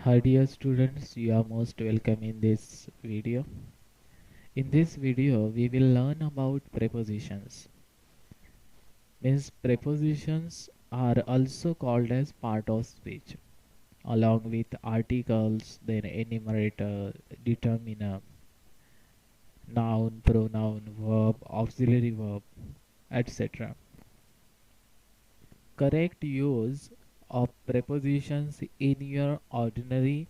Hi dear students, you are most welcome in this video. In this video, we will learn about prepositions. Means prepositions are also called as part of speech, along with articles, then enumerator, determiner, noun, pronoun, verb, auxiliary verb, etc. Correct use of prepositions in your ordinary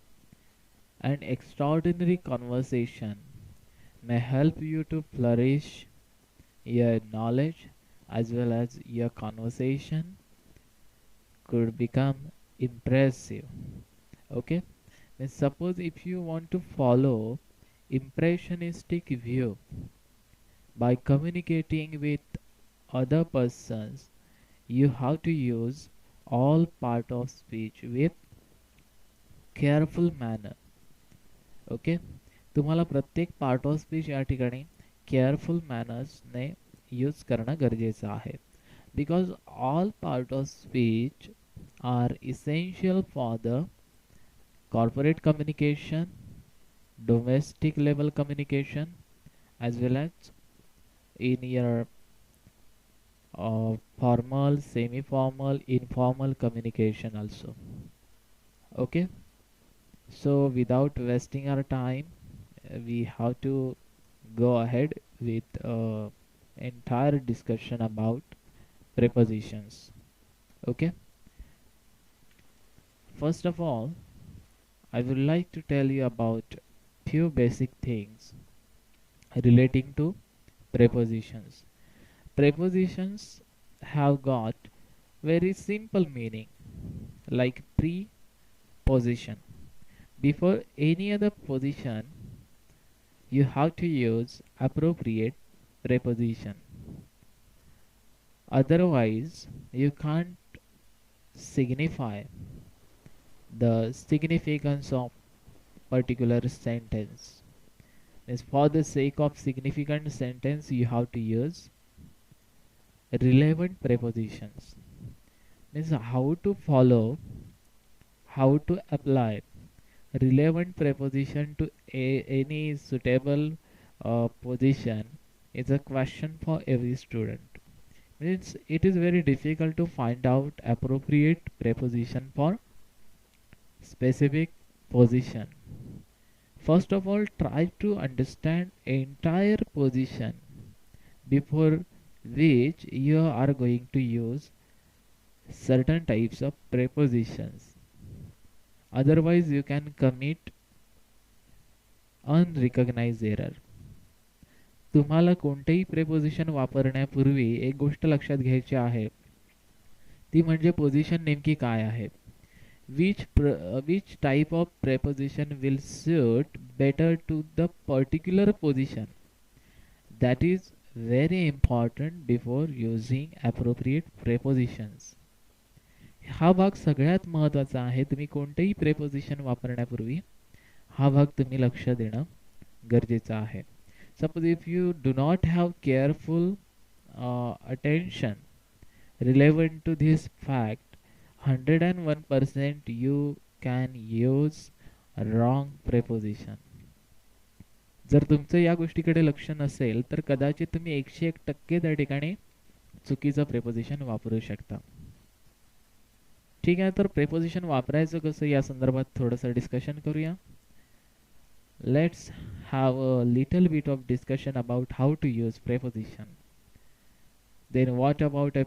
and extraordinary conversation may help you to flourish your knowledge as well as your conversation could become impressive. Okay, now suppose if you want to follow impressionistic view by communicating with other persons, you have to use all part of speech with careful manner. Okay, तुम्हाला प्रत्येक part of speech या ठिकाणी careful मॅनर्सने use करणं गरजेचं आहे. Because all part of speech are essential for the corporate communication, domestic level communication, as well as in your formal, semi-formal, informal communication also. Okay, so without wasting our time, we have to go ahead with entire discussion about prepositions. Okay, first of all, I would like to tell you about few basic things relating to prepositions. Prepositions have got very simple meaning like preposition. Before any other position, you have to use appropriate preposition. Otherwise, you can't signify the significance of particular sentence. Means for the sake of significant sentence, you have to use relevant prepositions. Means how to follow, how to apply relevant preposition to any suitable position is a question for every student. Means it is very difficult to find out appropriate preposition for specific position. First of all, try to understand entire position before which you are going to use certain types of prepositions. Otherwise, you can commit unrecognized error. तुम्हाला कोणतेही preposition वापरण्यापूर्वी एक गोष्ट लक्षात घ्यायची आहे, ती म्हणजे पोझिशन नेमकी काय आहे. which type of preposition will suit better to the particular position. That is very important before using appropriate prepositions. हा भाग सगळ्यात महत्त्वाचा आहे. तुम्ही कोणतेही प्रेपोजिशन वापरण्यापूर्वी हा भाग तुम्ही लक्ष देणं गरजेचं आहे. Suppose if you do not have careful attention relevant to this fact, 101% you can use wrong preposition. जर तुमचं या गोष्टीकडे लक्ष नसेल तर कदाचित तुम्ही 101% त्या ठिकाणी चुकीचं प्रेपोजिशन वापरू शकता. ठीक आहे, तर प्रेपोजिशन वापरायचं कसं या संदर्भात थोडंसं डिस्कशन करूया. Let's have a little bit of discussion about how to use preposition. Then what about a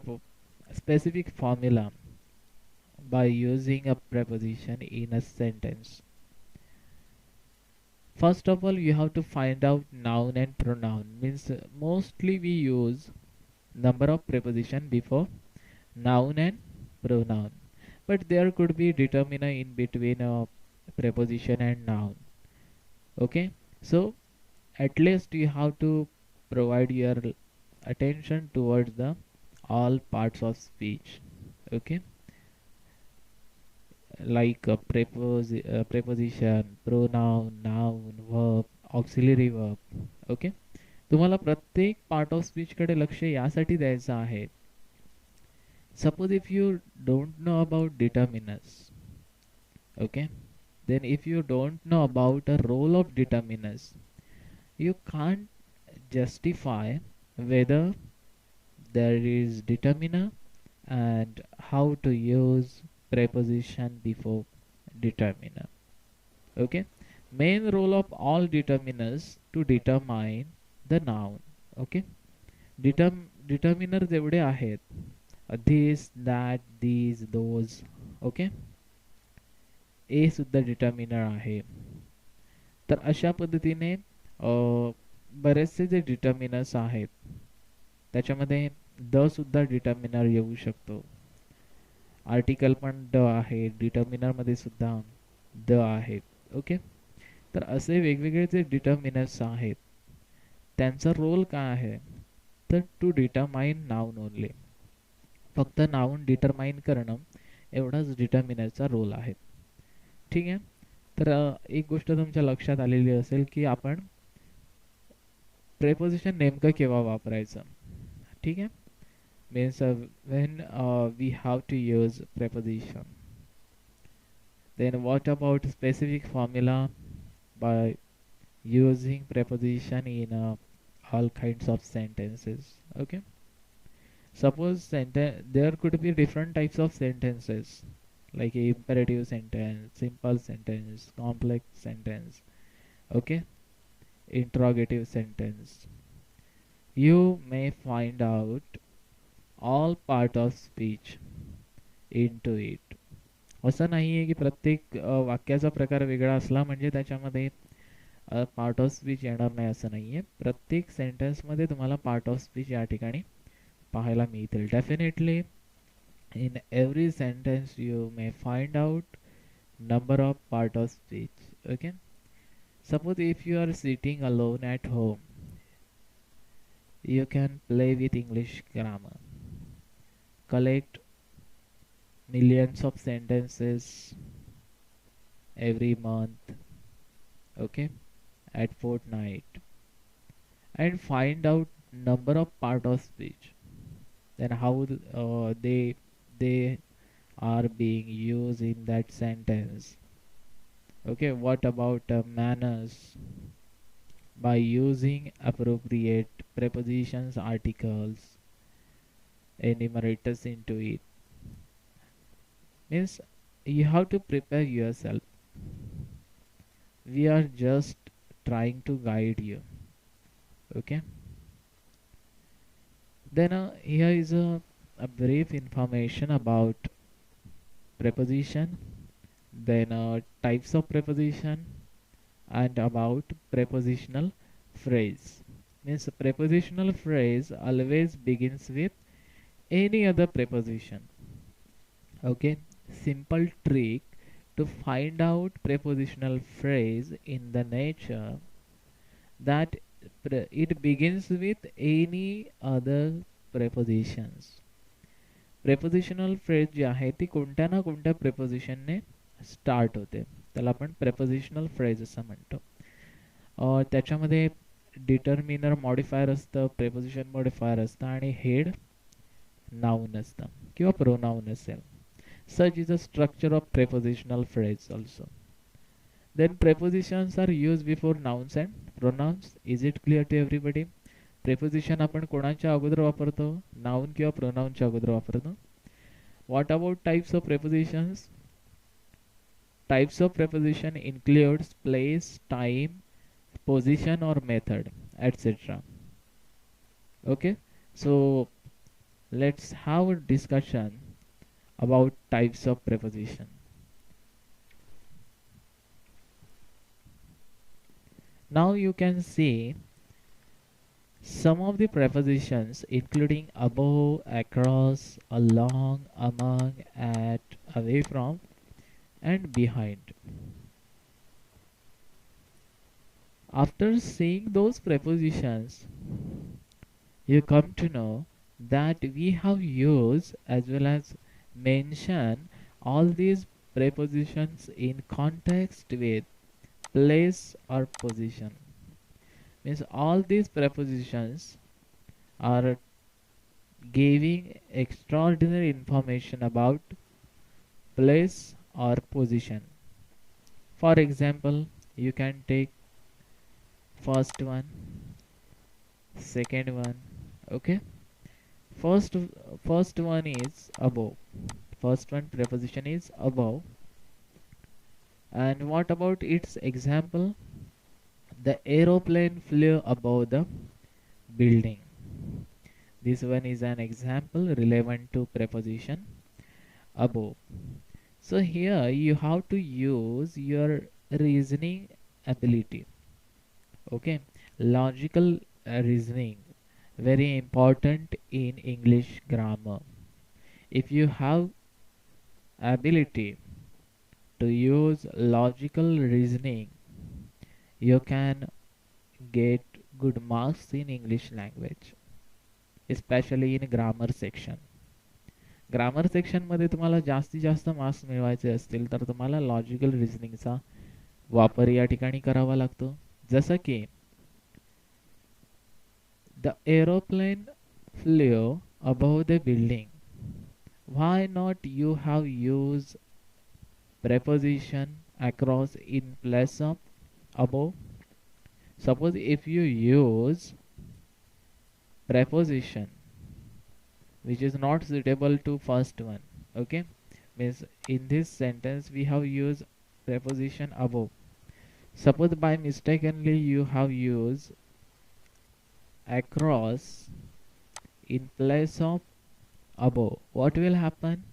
specific formula by using a preposition in a sentence? First of all, you have to find out noun and pronoun. Means mostly we use number of preposition before noun and pronoun, but there could be determiner in between a preposition and noun. Okay, so at least you have to provide your attention towards the all parts of speech. Okay, like preposition, pronoun, noun, verb, auxiliary verb. Okay, तुम्हाला प्रत्येक part of speech कडे लक्ष यासाठी द्यायचं आहे. Suppose if you don't know about determiners, okay, Then if you don't know about a role of determiners, you can't justify whether there is determiner and how to use preposition before determiner. Okay, main role of all determiners to determine the noun. Okay, determiner जेवढे आहेत, this, that, these, those. Okay, ए सुद्धा determiner आहे. तर अशा पद्धतीने बरेचसे जे determiners आहेत त्याच्यामध्ये द सुद्धा डिटर्मिनर येऊ शकतो. आर्टिकल पण द आहे, डिटर्मिनर मध्ये सुद्धा द आहे. ओके, तर असे वेगवेगळे जे डिटर्मिनर्स आहेत त्यांचा रोल काय आहे, तर टू डिटरमाइन नाउन ओनली. फक्त नाउन डिटरमाइन करणं एवढाच डिटर्मिनरचा रोल आहे. ठीक आहे. तर एक गोष्ट तुमच्या लक्षात आलेली असेल की आपण प्रेपोजिशन नेमकं केव्हा वापरायचं. ठीक आहे. Means when we have to use preposition. Then what about specific formula by using preposition in all kinds of sentences. Okay, suppose there could be different types of sentences like imperative sentence, simple sentence, complex sentence. Okay, interrogative sentence. You may find out all part of speech into it. असं नाही आहे की प्रत्येक वाक्याचा प्रकार वेगळा असला म्हणजे त्याच्यामध्ये पार्ट ऑफ स्पीच येणार नाही असं नाही आहे. प्रत्येक सेंटेन्समध्ये तुम्हाला पार्ट ऑफ स्पीच या ठिकाणी पाहायला मिळतील. Definitely in every sentence you may find out number of part of speech. Okay, suppose if you are sitting alone at home, you can play with English grammar, collect millions of sentences every month. Okay, at fortnight, and find out number of part of speech, then how they are being used in that sentence. Okay, what about manners? By using appropriate prepositions, articles, enumerators into it. Means you have to prepare yourself. We are just trying to guide you. Okay, then here is a brief information about preposition, then types of preposition, and about prepositional phrase. Means prepositional phrase always begins with any other preposition. Okay, simple trick to find out prepositional phrase in the nature that it begins with any other prepositions. Prepositional phrase जी आहे ती कोणत्या ना कोणत्या प्रेपोजिशनने start होते, त्याला आपण prepositional phrase असं म्हणतो. त्याच्यामध्ये डिटर्मिनर मॉडिफायर असतं, प्रेपोजिशन मॉडिफायर असतं आणि हेड नाउन असतं किंवा प्रोनाउन असेल. Such is the structure of prepositional phrase also. Then prepositions are used before nouns and pronouns. Is it clear to everybody? Preposition आपण कोणाच्या अगोदर वापरतो, नाउन किंवा प्रोनाउनच्या अगोदर वापरतो. What about types of prepositions? Types of preposition includes place, time, position or method, etc. Okay, so let's have a discussion about types of preposition. Now you can see some of the prepositions including above, across, along, among, at, away from, and behind. After seeing those prepositions, you come to know that we have used as well as mention all these prepositions in context with place or position. Means all these prepositions are giving extraordinary information about place or position. For example, you can take first one, second one. Okay, first first one is above. First one preposition is above. And what about its example? The aeroplane flew above the building. This one is an example relevant to preposition above. So here you have to use your reasoning ability. Okay, logical reasoning, very important in English grammar. If you have ability to use logical reasoning, you can get good marks in English language, especially in grammar section. Grammar सेक्शनमध्ये तुम्हाला जास्तीत जास्त marks मिळवायचे असतील तर तुम्हाला logical रिझनिंगचा वापर या ठिकाणी करावा लागतो. जसं की the aeroplane flew above the building. Why not you have use preposition across in place of above? Suppose if you use preposition which is not suitable to first one, okay, means in this sentence we have used preposition above. Suppose by mistakenly you have used across in place of above, what will happen?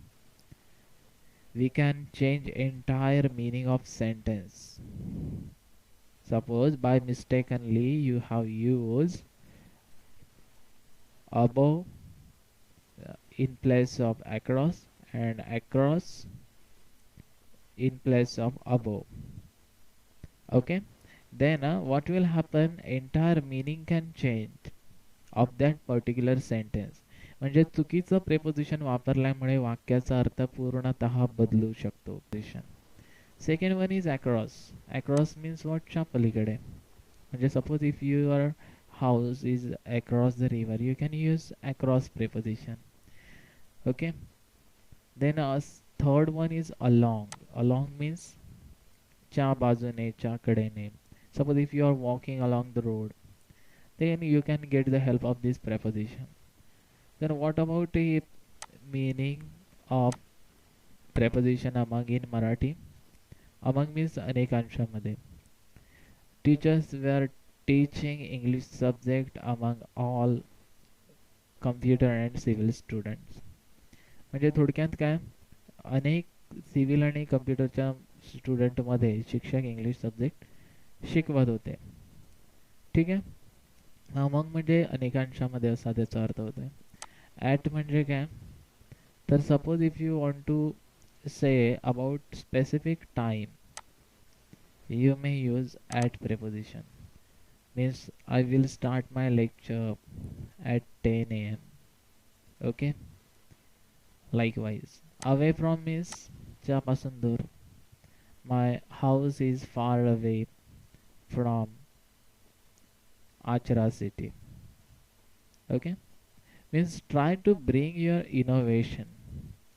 We can change entire meaning of sentence. Suppose by mistakenly you have used above in place of across and across in place of above. Okay, then what will happen? Entire meaning can change of that particular sentence. म्हणजे चुकीचं preposition वापरल्यामुळे वाक्याचा अर्थ पूर्णतः बदलू शकतो. Second one is across. Across means वॉटच्या पलीकडे. म्हणजे suppose if your house is across the river, you can use across preposition. Okay, then third one is along. Along means च्या बाजूने, च्या कडेने. Suppose if you are walking along the road, then you can get the help of this preposition. Then what about the meaning of preposition among in Marathi? Among means अनेकांशामध्ये. Teachers were teaching English subject among all computer and civil students. म्हणजे थोडक्यात काय, अनेक civil आणि कम्प्युटरच्या स्टुडंटमध्ये शिक्षक English subject शिकवत होते. ठीक आहे. अमंग म्हणजे अनेकांशामध्ये असा त्याचा अर्थ होतो. ॲट म्हणजे काय, तर suppose if you want to say about specific time, you may use at preposition. Means I will start my lecture at 10 a.m. Okay, likewise away from means च्यापासून दूर. My house is far away from Achara city. Okay, means try to bring your innovation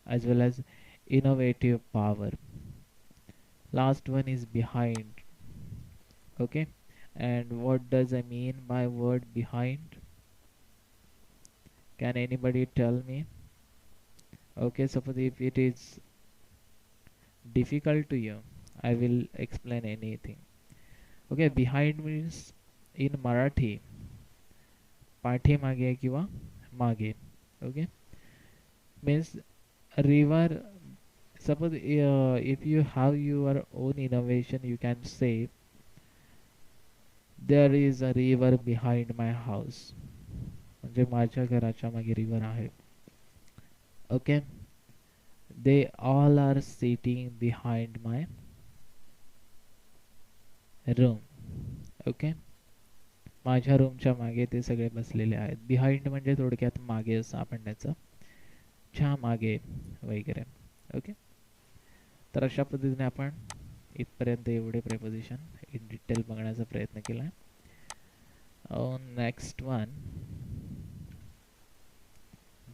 as well as innovative power. Last one is behind. Okay, and what does I mean by word behind? Can anybody tell me? Okay, suppose if it is difficult to you, I will explain anything. Okay, behind means in Marathi पाठीमागे किंवा मागे. Okay, means river. Suppose if you have your own innovation, you can say there is a river behind my house. म्हणजे माझ्या घराच्या मागे river आहे. Okay, they all are sitting behind my room. Okay, माझ्या रूमच्या मागे ते सगळे बसलेले आहेत. बिहाइंड म्हणजे थोडक्यात मागे असं आपण त्याचं, च्या मागे वगैरे. ओके, तर अशा पद्धतीने आपण इथपर्यंत एवढे प्रेपोजिशन इन डिटेल बघण्याचा प्रयत्न केला आहे. Next one,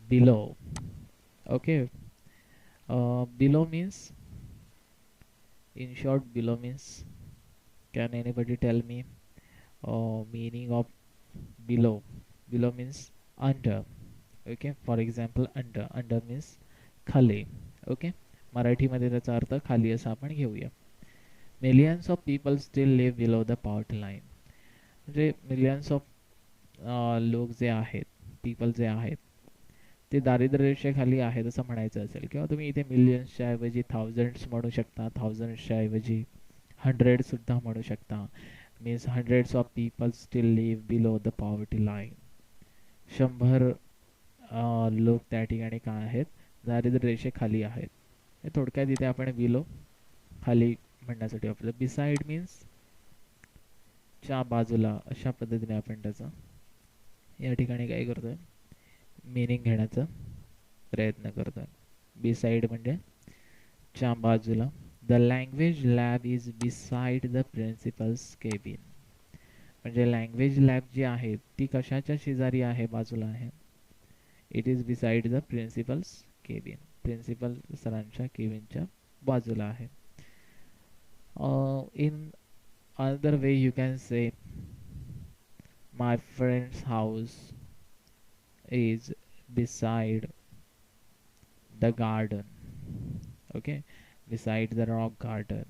below. Okay, below means In short, below means, can anybody tell me meaning of below? Below means under. Okay, for example, under means खाली. Okay, मराठीमध्ये त्याचा अर्थ खाली असा आपण घेऊया. Millions of people still live below the poverty line. म्हणजे millions of लोक जे आहेत, पीपल जे आहेत, ते दारिद्र्य रेषेखाली आहेत असं म्हणायचं असेल, किंवा तुम्ही इथे मिलियन्सच्या ऐवजी थाउजंड्स म्हणू शकता, थाउजंड्सच्या ऐवजी हंड्रेड सुद्धा म्हणू शकता. Means hundreds of people still live below the poverty line. 100 लोक त्या ठिकाणी काय आहेत, दारिद्र्य रेषेखाली आहेत. हे थोडक्यात इथे आपण बिलो, खाली म्हणण्यासाठी वापरलं. बिसाइड मीन्स च्या बाजूला, अशा पद्धतीने आपण त्याचं या ठिकाणी काय करतोय, मीनिंग घेण्याचा प्रयत्न करतोय. बिसाइड म्हणजे च्या बाजूला. The language lab is beside the principal's cabin. म्हणजे लँग्वेज लॅब जी आहे ती कशाच्या शेजारी आहे, बाजूला आहे. It is beside the principal's cabin. Principal सरांच्या केबिनच्या बाजूला आहे. In another way you can say my friend's house is beside the garden. Okay, beside the rock garden.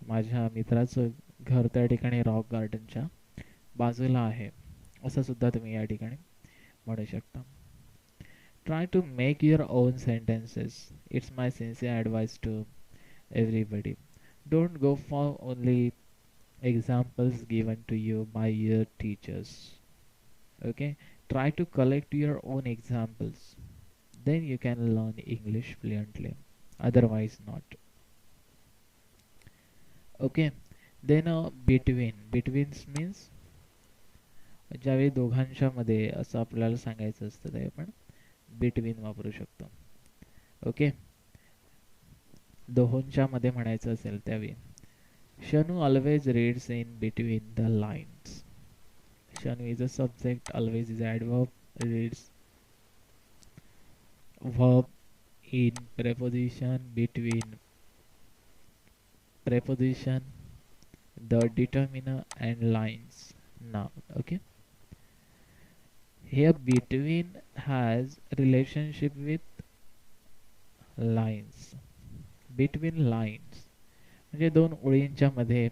माझ्या मित्राचं घर त्या ठिकाणी रॉक गार्डनच्या बाजूला आहे, असं सुद्धा तुम्ही या ठिकाणी म्हणू शकता. Try to make your own sentences. It's my sincere advice to everybody. Don't go for only examples given to you by your teachers. Okay, try to collect your own examples, then you can learn English fluently, otherwise not. Okay, then between means ज्यावेळी दोघांच्या मध्ये असं आपल्याला सांगायचं असतं ते आपण between वापरू शकतो. ओके, दोहोंच्या मध्ये म्हणायचं असेल त्यावेळी Shanu always reads in between the lines. Shanu is a subject, always is adverb, reads verb in preposition, between preposition, the determiner and lines, noun. Okay, here between has relationship with lines. Between lines म्हणजे दोन ओळींच्या मध्ये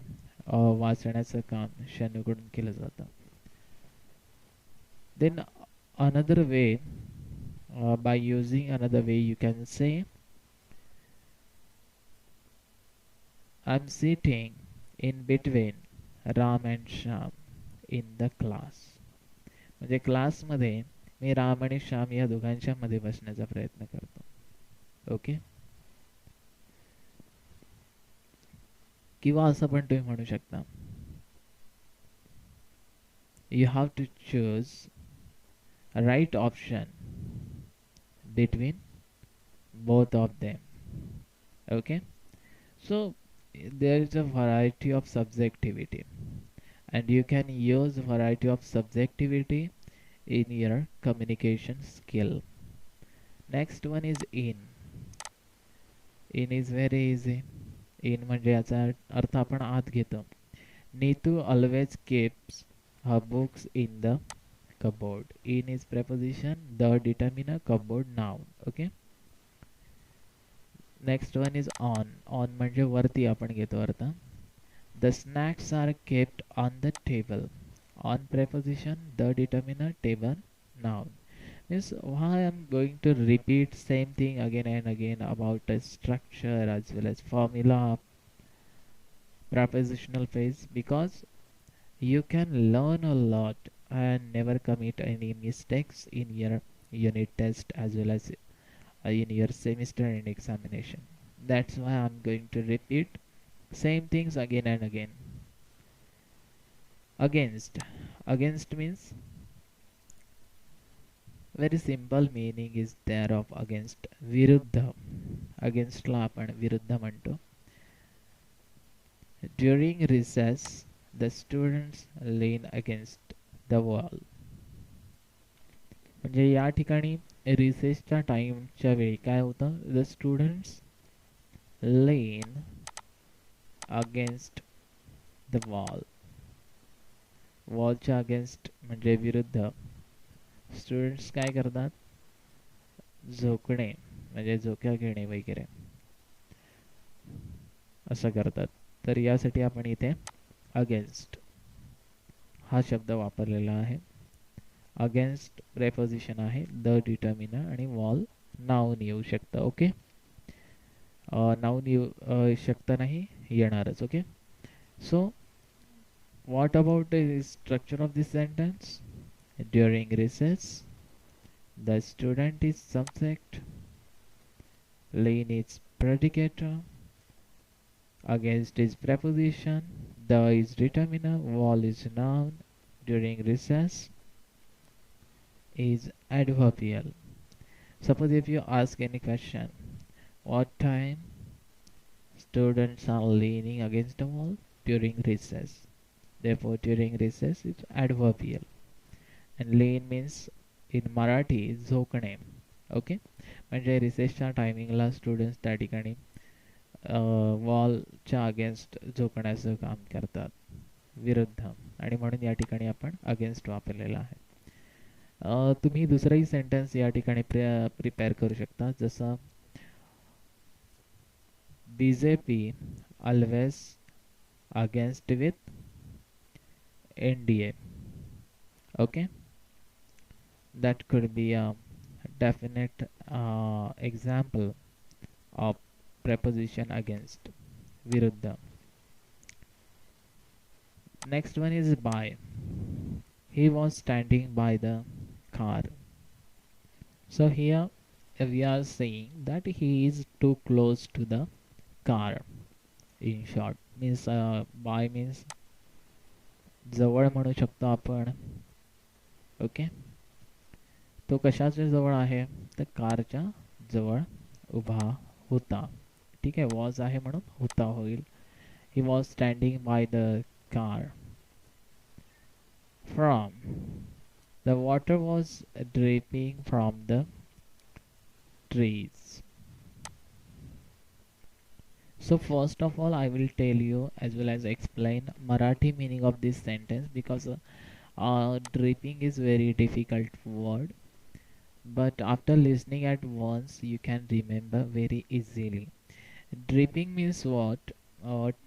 वाचण्याचं काम शनूकडून केलं जातं. Then another way, by using another way you can say I'm sitting in between Ram and Shyam in the class. म्हणजे क्लासमध्ये मी राम आणि श्याम या दोघांच्या मध्ये बसण्याचा प्रयत्न करतो. ओके, किंवा असं पण तुम्ही म्हणू शकता, you have to choose a right option between both of them. Okay, so there is a variety of subjectivity and you can use variety of subjectivity in your communication skill. Next one is in. In is very easy. In म्हणजे याचा अर्थ आपण आत घेतो. Neetu always keeps her books in the cupboard. In is preposition, the determiner, cupboard noun. Okay, next one is on. On म्हणजे वरती आपण घेतो अर्थ. The snacks are kept on the table. On preposition, the determiner, table noun. Means why I'm going to repeat same thing again and again about a structure as well as formula, prepositional phrase, because you can learn a lot and never commit any mistakes in your unit test as well as in your semester and examination. That's why I'm going to repeat same things again and again. Against. Against means very simple meaning is there of against. विरुद्ध. Against ला आपण विरुद्ध म्हणतो. During recess, the students lean against the wall. म्हणजे या ठिकाणी रिसेसच्या टाइमच्या वेळी काय होतं, the students lean against the wall. वॉलच्या अगेन्स्ट म्हणजे विरुद्ध. स्टुडंट्स काय करतात? झोकणे म्हणजे झोक्या घेणे वगैरे असं करतात. तर यासाठी आपण इथे अगेन्स्ट हा शब्द वापरलेला आहे. अगेन्स्ट प्रेपोजिशन आहे, द डिटर्मिनर, आणि वॉल नाऊन येऊ शकतं. ओके, नाऊन येऊ शकतं नाही, येणारच. Okay, so what about the structure of this sentence? During recess, the student is subject, lean is predicator, against is preposition, the is determiner, wall is noun, during recess is adverbial. Suppose if you ask any question, what time students are leaning against the wall? During recess. Therefore, during recess is adverbial. And lean means in Marathi झोकणे. Okay, म्हणजे रिसेसच्या टायमिंगला students त्या ठिकाणी वॉलच्या against झोकण्याचं काम करतात, विरुद्ध, आणि म्हणून या ठिकाणी आपण अगेन्स्ट वापरलेला आहे. तुम्ही दुसरंही सेंटेन्स या ठिकाणी प्रिपेअर करू शकता, जसं BJP always against with NDA. Okay, that could be a definite example of preposition against, viruddha. Next one is by. He was standing by the car. So here we are saying that he is too close to the car. In short, means by means जवळ म्हणू शकतो आपण. Okay, तो कशाच्या जवळ आहे? तर कारच्या जवळ उभा होता. ठीक आहे, वॉज आहे म्हणून होता होईल. He was standing by the car. From, the water was dripping from the trees. So first of all, I will tell you as well as explain Marathi meaning of this sentence, because dripping is very difficult word, but after listening at once you can remember very easily. Dripping means what?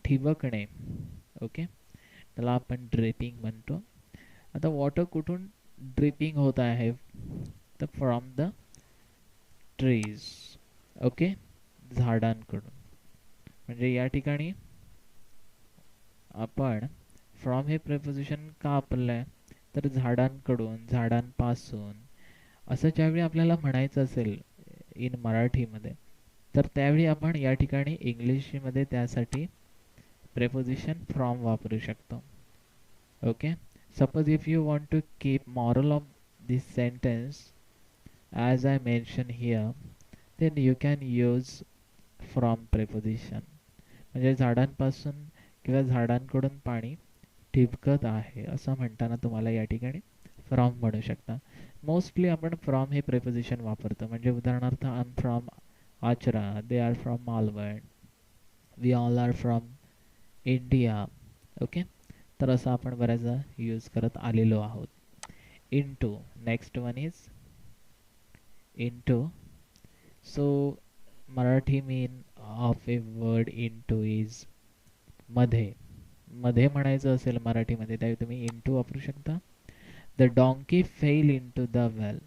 ठिबकणे. Okay, त्याला आपण dripping म्हणतो. आता water कुठून dripping होत आहे? तर from the trees. Okay, झाडांकडून. म्हणजे या ठिकाणी आपण फ्रॉम हे प्रेपोजिशन का वापरलंय? तर झाडांकडून, झाडांपासून असं ज्यावेळी आपल्याला म्हणायचं असेल इन मराठीमध्ये, तर त्यावेळी आपण या ठिकाणी इंग्लिशमध्ये त्यासाठी प्रेपोजिशन फ्रॉम वापरू शकतो. Okay, suppose if you want to keep moral of this sentence as I mentioned here, then you can use from preposition. म्हणजे झाडांपासून किंवा झाडांकडून पाणी ठिबकत आहे असं म्हणताना तुम्हाला या ठिकाणी फ्रॉम म्हणू शकता. मोस्टली आपण फ्रॉम हे प्रेपोजिशन वापरतो. म्हणजे उदाहरणार्थ, आय am from Achara, they are from Malvan, we all are from India. Okay, तर असं आपण बऱ्याचदा यूज करत आलेलो आहोत. Into, next one is into. So Marathi mean of a word into is मध्ये. मध्ये म्हणायचं असेल मराठीमध्ये त्यावेळी तुम्ही into वापरू शकता. The donkey fell into the well.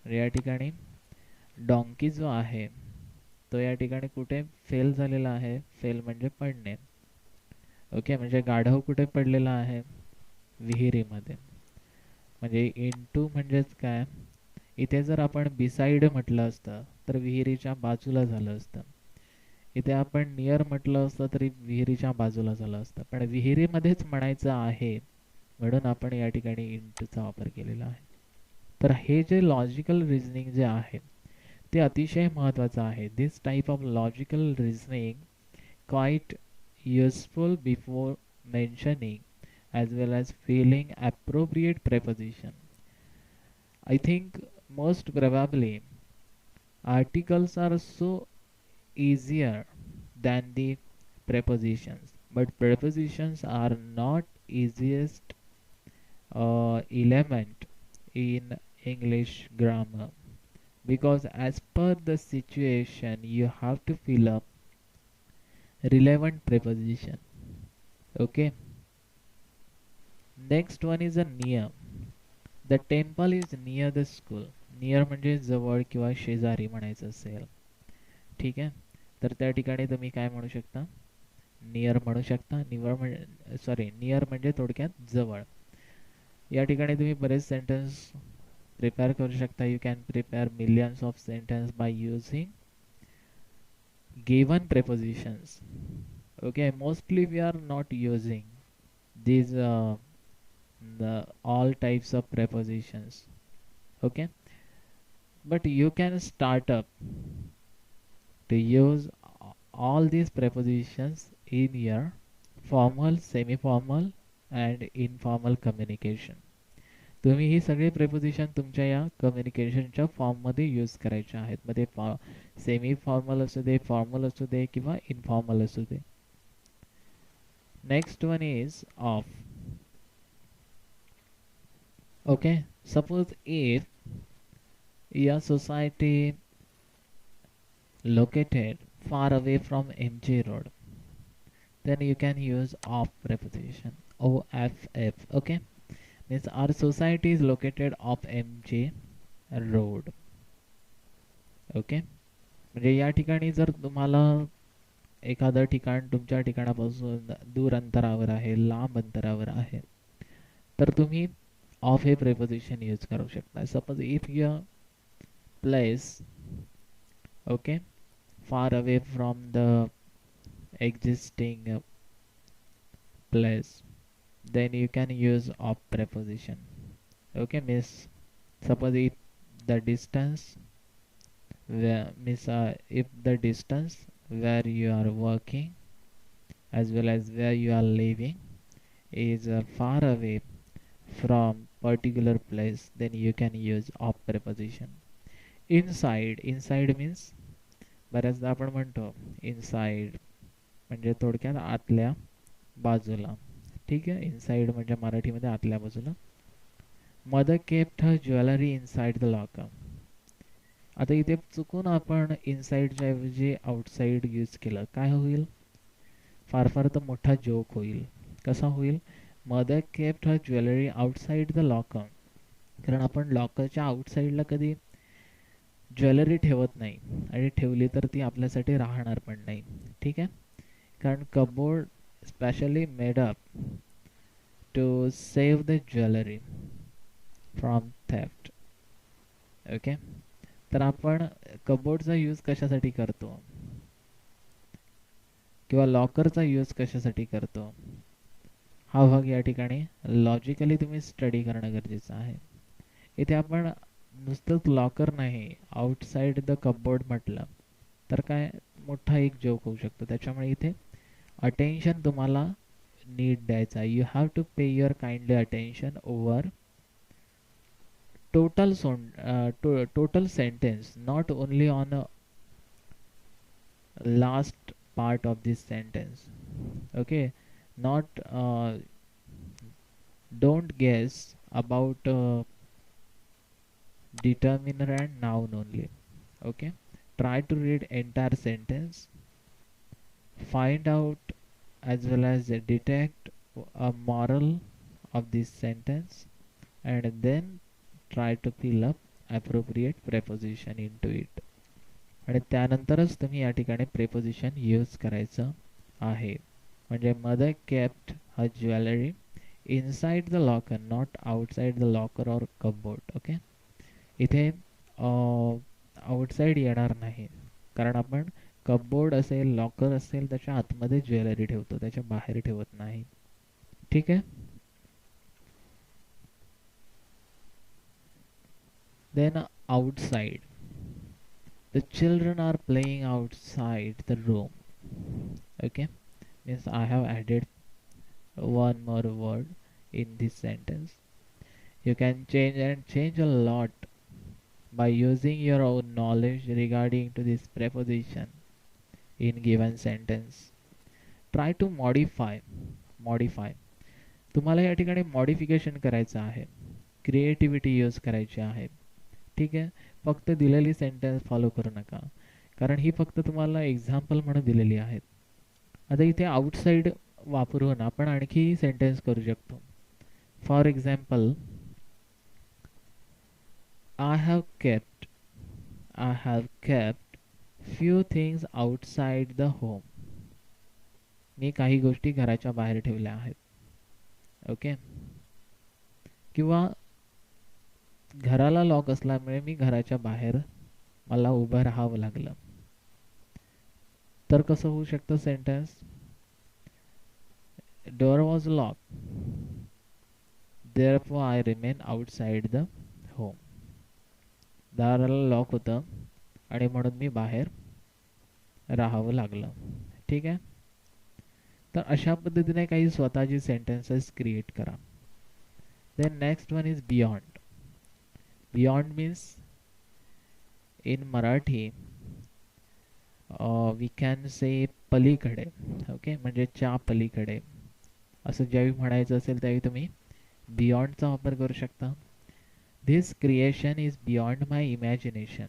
या ठिकाणी डॉंकी जो आहे तो या ठिकाणी कुठे फेल झालेला आहे? फेल म्हणजे पडणे. ओके, म्हणजे गाढव कुठे पडलेला आहे? विहिरीमध्ये. म्हणजे into म्हणजेच काय? इथे जर आपण बिसाइड म्हटलं असतं तर विहिरीच्या बाजूला झालं असतं. इथे आपण नियर म्हटलं असतं तरी विहिरीच्या बाजूला झालं असतं, पण विहिरीमध्येच म्हणायचं आहे म्हणून आपण या ठिकाणी इंटूचा वापर केलेला आहे. तर हे जे लॉजिकल रिझनिंग जे आहे ते अतिशय महत्त्वाचं आहे. This type of logical reasoning quite useful before mentioning as well as filling appropriate preposition. I think most probably articles are so easier than the prepositions, but prepositions are not easiest element in English grammar, because as per the situation you have to fill up relevant preposition. Okay, next one is a near. The temple is near the school. Near म्हणजे जवळ किंवा शेजारी म्हणायचं असेल. ठीक आहे, तर त्या ठिकाणी तुम्ही काय म्हणू शकता, नियर म्हणू शकता. नियर म्हणजे थोडक्यात जवळ. या ठिकाणी तुम्ही बरेच सेंटेन्स प्रिपेअर करू शकता. You can prepare millions of sentence by using given prepositions. Okay, mostly we are not using these the all types of prepositions. Okay, but you can start up to use all these prepositions in your formal, semi formal and informal communication. तुम्ही ही सगळे preposition तुमच्या या कम्युनिकेशनच्या फॉर्ममध्ये use करायचे आहेत. मग ते semi formal असू दे, formal असू दे किंवा इनफॉर्मल असू दे. Next one is of. Okay, suppose if your society located far away from MG Road, then you can use of preposition, OFF. Okay, means our society is located off MG Road. Okay, म्हणजे या ठिकाणी जर तुम्हाला एखादं ठिकाण तुमच्या ठिकाणापासून दूर अंतरावर आहे, लांब अंतरावर आहे, तर तुम्ही ऑफ हे प्रेपोजिशन यूज करू शकता. Suppose if your place, okay, far away from the existing place, then you can use of preposition. Okay, miss, suppose if the distance if the distance where you are working as well as where you are living is far away from particular place, then you can use of preposition. Inside means बऱ्याचदा आपण म्हणतो inside म्हणजे थोडक्यात आतल्या बाजूला. ठीक आहे, inside म्हणजे मराठीमध्ये आतल्या बाजूला. Mother kept her jewellery inside the locker. आता इथे चुकून आपण इनसाइडच्या ऐवजी आउटसाइड यूज केलं, काय होईल? फार फार तर मोठा जोक होईल. कसा होईल? Mother kept her jewellery outside the locker. कारण आपण लॉकरच्या आउटसाइडला कधी ज्वेलरी ठेवत नाही, आणि ठेवली तर ती आपल्यासाठी राहणार पण नाही. ठीक आहे, कारण cupboard specially made up to save the jewellery from theft. Okay, तर आपण कबोर्डचा यूज कशासाठी करतो किंवा लॉकरचा यूज कशासाठी करतो, हा भाग या ठिकाणी लॉजिकली तुम्ही स्टडी करणं गरजेचं आहे. इथे आपण नुसतंच लॉकर नाही, आउटसाइड द कबोर्ड म्हटलं तर काय मोठा एक जोक होऊ शकतो. त्याच्यामुळे इथे अटेन्शन तुम्हाला नीट द्यायचा. यू हॅव टू पे your kindly attention over total sentence, not only on a last part of this sentence. Okay, not don't guess about determiner and noun only. Okay, try to read entire sentence, find out as well as detect a moral of this sentence, and then try to fill up appropriate preposition into it. आणि त्यानंतरच तुम्ही या ठिकाणी preposition use करायचं आहे. म्हणजे mother kept her jewellery inside the locker, not outside the locker और cupboard. Okay, इथे आउटसाइड येणार नाही, कारण आपण कबोर्ड असेल, लॉकर असेल, त्याच्या आतमध्ये ज्वेलरी ठेवतो, त्याच्या बाहेर ठेवत नाही. ठीक आहे, then outside. The children are playing outside the room. Okay, means I have added one more word in this sentence. You can change a lot by using your own knowledge regarding to this preposition in given sentence. Try to modify तुम्हाला या ठिकाणी modification करायचं आहे, creativity use करायची आहे. ठीक आहे, फक्त दिलेली सेंटेन्स फॉलो करू नका, कारण ही फक्त तुम्हाला एक्झाम्पल म्हणून दिलेली आहेत. आता इथे आउटसाइड वापरून आपण आणखी सेंटेन्स करू शकतो. For example, I have kept few things outside the home. मी काही गोष्टी घराच्या बाहेर ठेवल्या आहेत. ओके, किंवा घराला लॉक असल्यामुळे मी घराच्या बाहेर मला उभं राहावं लागलं. तर कसं होऊ शकतं sentence? Door was lock, therefore I remain outside the home. दाराला लॉक होतं आणि म्हणून मी बाहेर राहावं लागलं. ठीक आहे, तर अशा पद्धतीने काही स्वतःची सेंटेन्सेस क्रिएट करा. Then next one is beyond. Beyond means in Marathi we can say पलीकडे. ओके, म्हणजे च्या पलीकडे असं ज्यावेळी म्हणायचं असेल त्यावेळी तुम्ही बियॉन्डचा वापर करू शकता. This creation is beyond my imagination.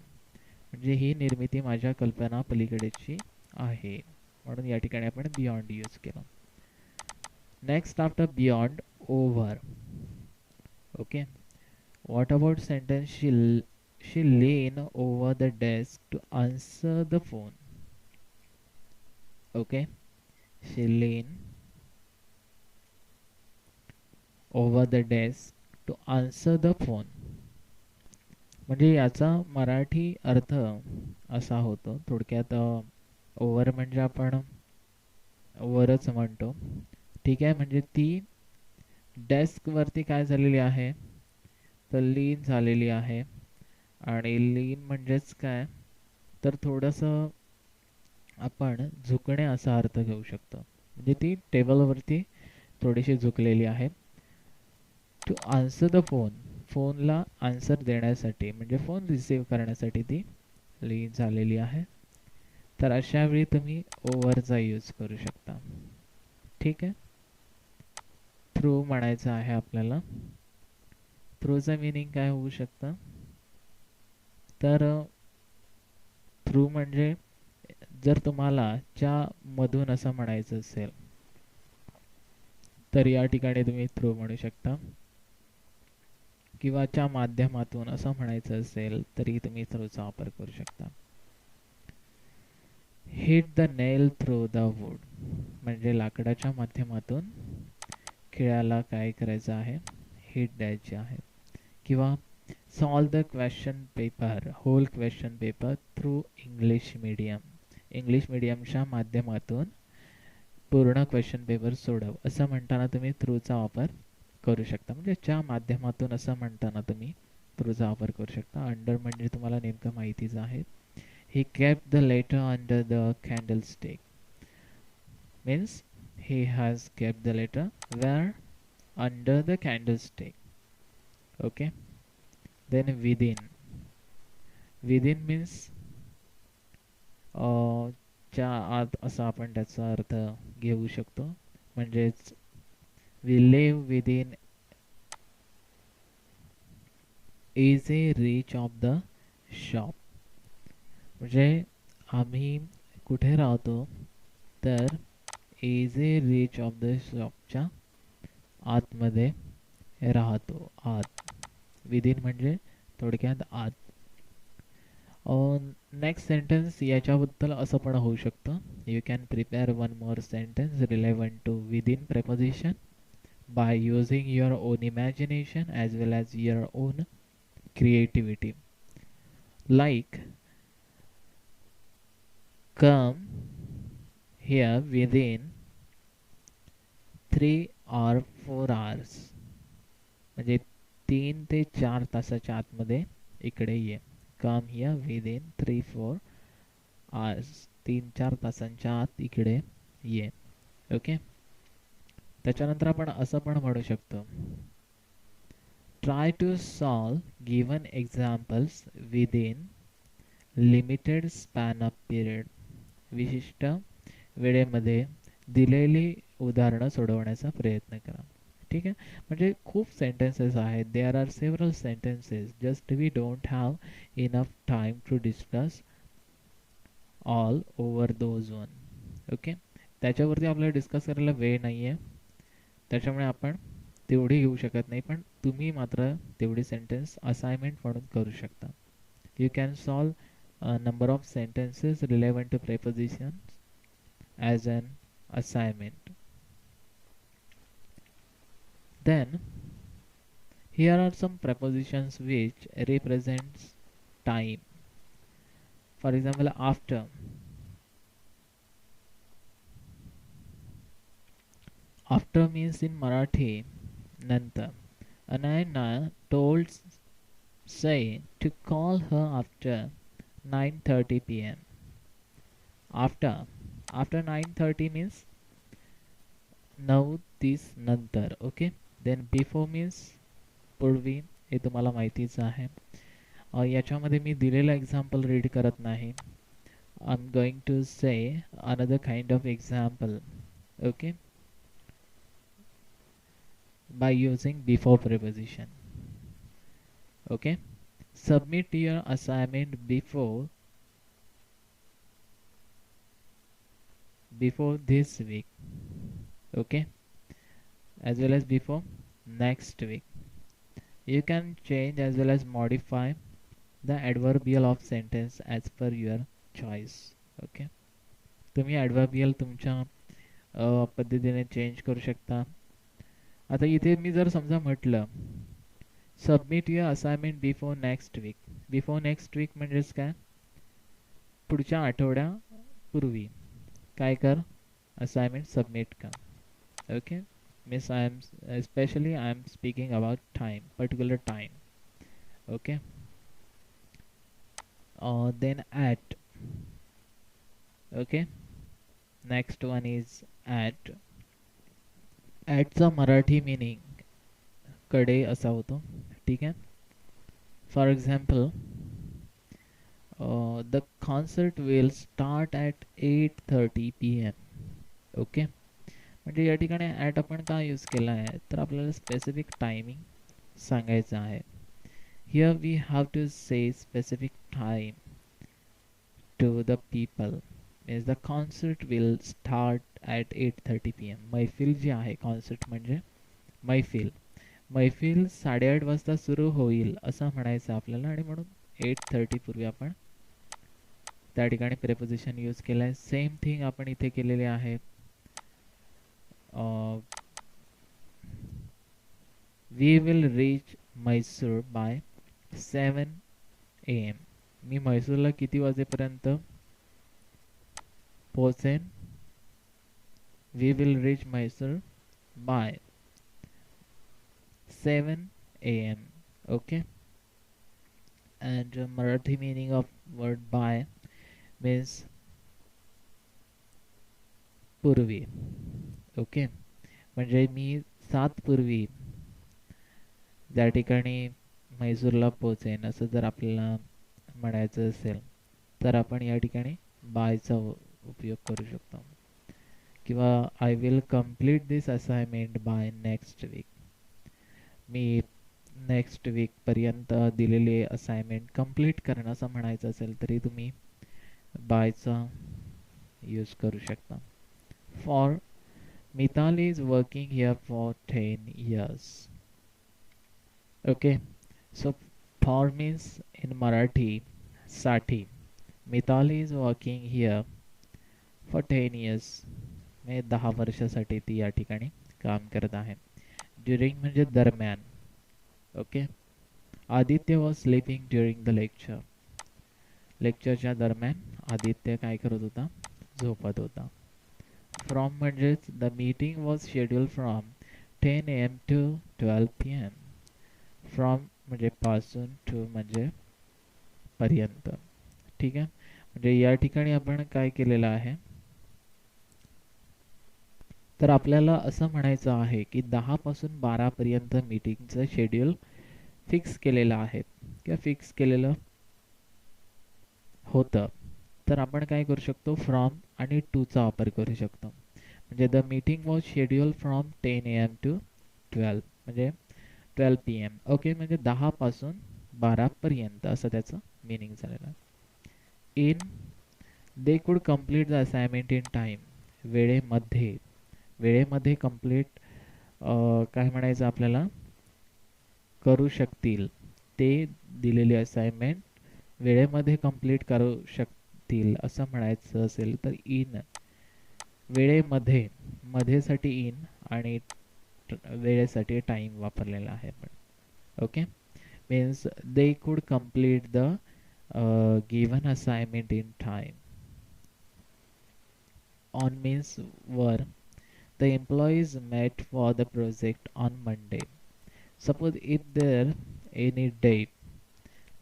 म्हणजे ही निर्मिती माझ्या कल्पना पलीकडेची आहे, म्हणून या ठिकाणी आपण बियॉन्ड यूज केलं. Next after beyond, over. Okay, what about sentence she leaned over the desk to answer the phone. Okay, she leaned over the desk to answer the phone. म्हणजे याचा मराठी अर्थ असा होतो थोडक्यात, ओव्हर म्हणजे आपण वरच म्हणतो. ठीक आहे, म्हणजे ती डेस्क वरती काय झालेली आहे, तर लीन झालेली आहे. आणि लीन म्हणजेच काय, तर थोडंसं आपण झुकणे असा अर्थ घेऊ शकतो. म्हणजे ती टेबलवरती थोडीशी झुकलेली आहे. टू आन्सर द फोन, फोनला आन्सर देण्यासाठी म्हणजे फोन रिसीव्ह करण्यासाठी ती लीन झालेली आहे. तर अशा वेळी तुम्ही ओव्हरचा यूज करू शकता. ठीक आहे, थ्रू म्हणायचं आहे आपल्याला. थ्रूचं मीनिंग काय होऊ शकतं, तर थ्रू म्हणजे जर तुम्हाला च्या मधून असं म्हणायचं असेल तर या ठिकाणी तुम्ही थ्रू म्हणू शकता, किंवा च्या माध्यमातून असं म्हणायचं असेल तरी तुम्ही थ्रूचा वापर करू शकता. Hit the nail through the would म्हणजे लाकडाच्या माध्यमातून खिळ्याला काय करायचं आहे, हिट द्यायची आहे. किंवा solve the question paper, whole question paper through English medium. English मीडियमच्या माध्यमातून पूर्ण क्वेश्चन पेपर सोडव असं म्हणताना तुम्ही थ्रूचा वापर करू शकता. म्हणजे च्या माध्यमातून असं म्हणताना तुम्ही थ्रूचा वापर करू शकता. अंडर म्हणजे तुम्हाला नेमकं माहितीच आहे. He kept the letter under the candlestick means he has kept the letter where, under the candlestick. Okay, then within means च्या आत असा आपण त्याचा अर्थ घेऊ शकतो. म्हणजेच we live within easy reach of the shop. म्हणजे आम्ही कुठे राहतो, तर इझी रीच ऑफ द शॉपच्या आतमध्ये राहतो. आत, विदिन म्हणजे थोडक्यात आत. नेक्स्ट सेंटेन्स याच्याबद्दल असं पण होऊ शकतं, you can prepare one more sentence relevant to within preposition by using your own imagination as well as your own creativity. Like come here within 3 or 4 hours. म्हणजे 3 ते 4 तासाच्या आतमध्ये इकडे ये. come here within 3-4 hours. 3-4 तासांच्या आत इकडे ये. ओके, त्याच्यानंतर आपण असं पण म्हणू शकतो, try to solve given examples within limited span of period. विशिष्ट वेळेमध्ये दिलेली उदाहरणं सोडवण्याचा प्रयत्न करा. ठीक आहे. म्हणजे खूप सेंटेन्सेस आहेत. There are several sentences, just we don't have enough time to discuss all over those one. Okay. त्याच्यावरती आपल्याला डिस्कस करायला वेळ नाही आहे, त्याच्यामुळे आपण तेवढी घेऊ शकत नाही, पण तुम्ही मात्र तेवढी सेंटेन्स असाइनमेंट म्हणून करू शकता. You can solve number of sentences relevant to prepositions as an assignment. Then here are some prepositions which represents time. For example, after. After means in Marathi nanta. Anayana told Say to call her after 9:30 p.m. After 9:30 means 9:30 नंतर. Okay. Then before means पूर्वी, हे तुम्हाला माहितीच आहे. याच्यामध्ये मी दिलेलं example read करत नाही. I am going to से another kind of example. Okay. By using before preposition. Okay. Submit your assignment before this week. Okay. As well as before next week. You can change as well as modify the adverbial of sentence as per your choice. Okay. तुम्ही adverbial तुमच्या पद्धतीने change करू शकता. आता इथे मी जर समजा म्हटलं submit your assignment before next week. Before next week म्हणजेच काय, पुढच्या आठवड्यापूर्वी काय कर, असाइनमेंट सबमिट कर. Okay. Means I am specially I am speaking about time, particular time. Okay. Then at. Okay. Next one is at. ॲटचा Marathi meaning कडे असा होतो. ठीक आहे. For example, the concert will start at 8:30 PM. Okay. म्हणजे या ठिकाणी ॲट आपण का यूज केला आहे, तर आपल्याला स्पेसिफिक टायमिंग सांगायचं आहे. Here we have to say specific time to the people. Means the concert will start at 8:30 PM. मैफिल जी आहे, कॉन्सर्ट म्हणजे मैफिल, मैफिल 8:30 वाजता सुरू होईल असं म्हणायचं आपल्याला, आणि म्हणून 8:30 पूर्वी आपण त्या ठिकाणी प्रेपोजिशन यूज केलं आहे. सेम थिंग आपण इथे केलेले आहे. We will reach Mysore by 7 AM. मी मैसूरला किती वाजेपर्यंत पोहोचेन. We will reach Mysore by 7 AM. Okay. And Marathi meaning of word by means पूर्वी. ओके. म्हणजे मी 7 पूर्वी त्या ठिकाणी मैसूरला पोहोचेन असं जर आपल्याला म्हणायचं असेल तर आपण या ठिकाणी बायचा उपयोग करू शकतो. किंवा I will complete this assignment by next week. मी नेक्स्ट वीकपर्यंत दिलेले असाइनमेंट कंप्लीट करणं असं म्हणायचं असेल तरी तुम्ही बायचा यूज करू शकता. For Mitali is working here for 10 years. Okay. So for means in Marathi साठी. Mitali is working here for 10 years. म्हणजे 10 वर्षासाठी ती या ठिकाणी काम करत आहे. ड्युरिंग म्हणजे दरम्यान. Okay. Aditya was sleeping during the lecture. लेक्चरच्या दरम्यान आदित्य काय करत होता, झोपत होता. फ्रॉम म्हणजेच the meeting was schedule from 10 AM to 12 PM. From म्हणजे पासून, टू म्हणजे पर्यंत. ठीक आहे. म्हणजे या ठिकाणी आपण काय केलेलं आहे, तर आपल्याला असं म्हणायचं आहे की 10 पासून 12 पर्यंत मीटिंगचं शेड्यूल फिक्स केलेलं आहे किंवा फिक्स केलेलं होतं. तर आपण काय करू शकतो, फ्रॉम आणि टूचा वापर करू शकतो. म्हणजे the meeting was schedule from 10 AM to 12 म्हणजे 12 PM. ओके, म्हणजे 10 पासून 12 पर्यंत असं त्याचं मिनिंग झालेलं आहे. In they could complete the assignment in time. वेळेमध्ये, वेळेमध्ये कम्प्लीट काय म्हणायचं आपल्याला, करू शकतील. ते दिलेली असाइनमेंट वेळेमध्ये कंप्लीट करू शकतील असं म्हणायचं असेल तर इन, वेळेमध्ये, मध्येसाठी इन आणि वेळेसाठी टाइम वापरलेला आहे आपण. Okay, means they could complete the given assignment in time. On means were. The employees met for the project on Monday. Suppose if there any day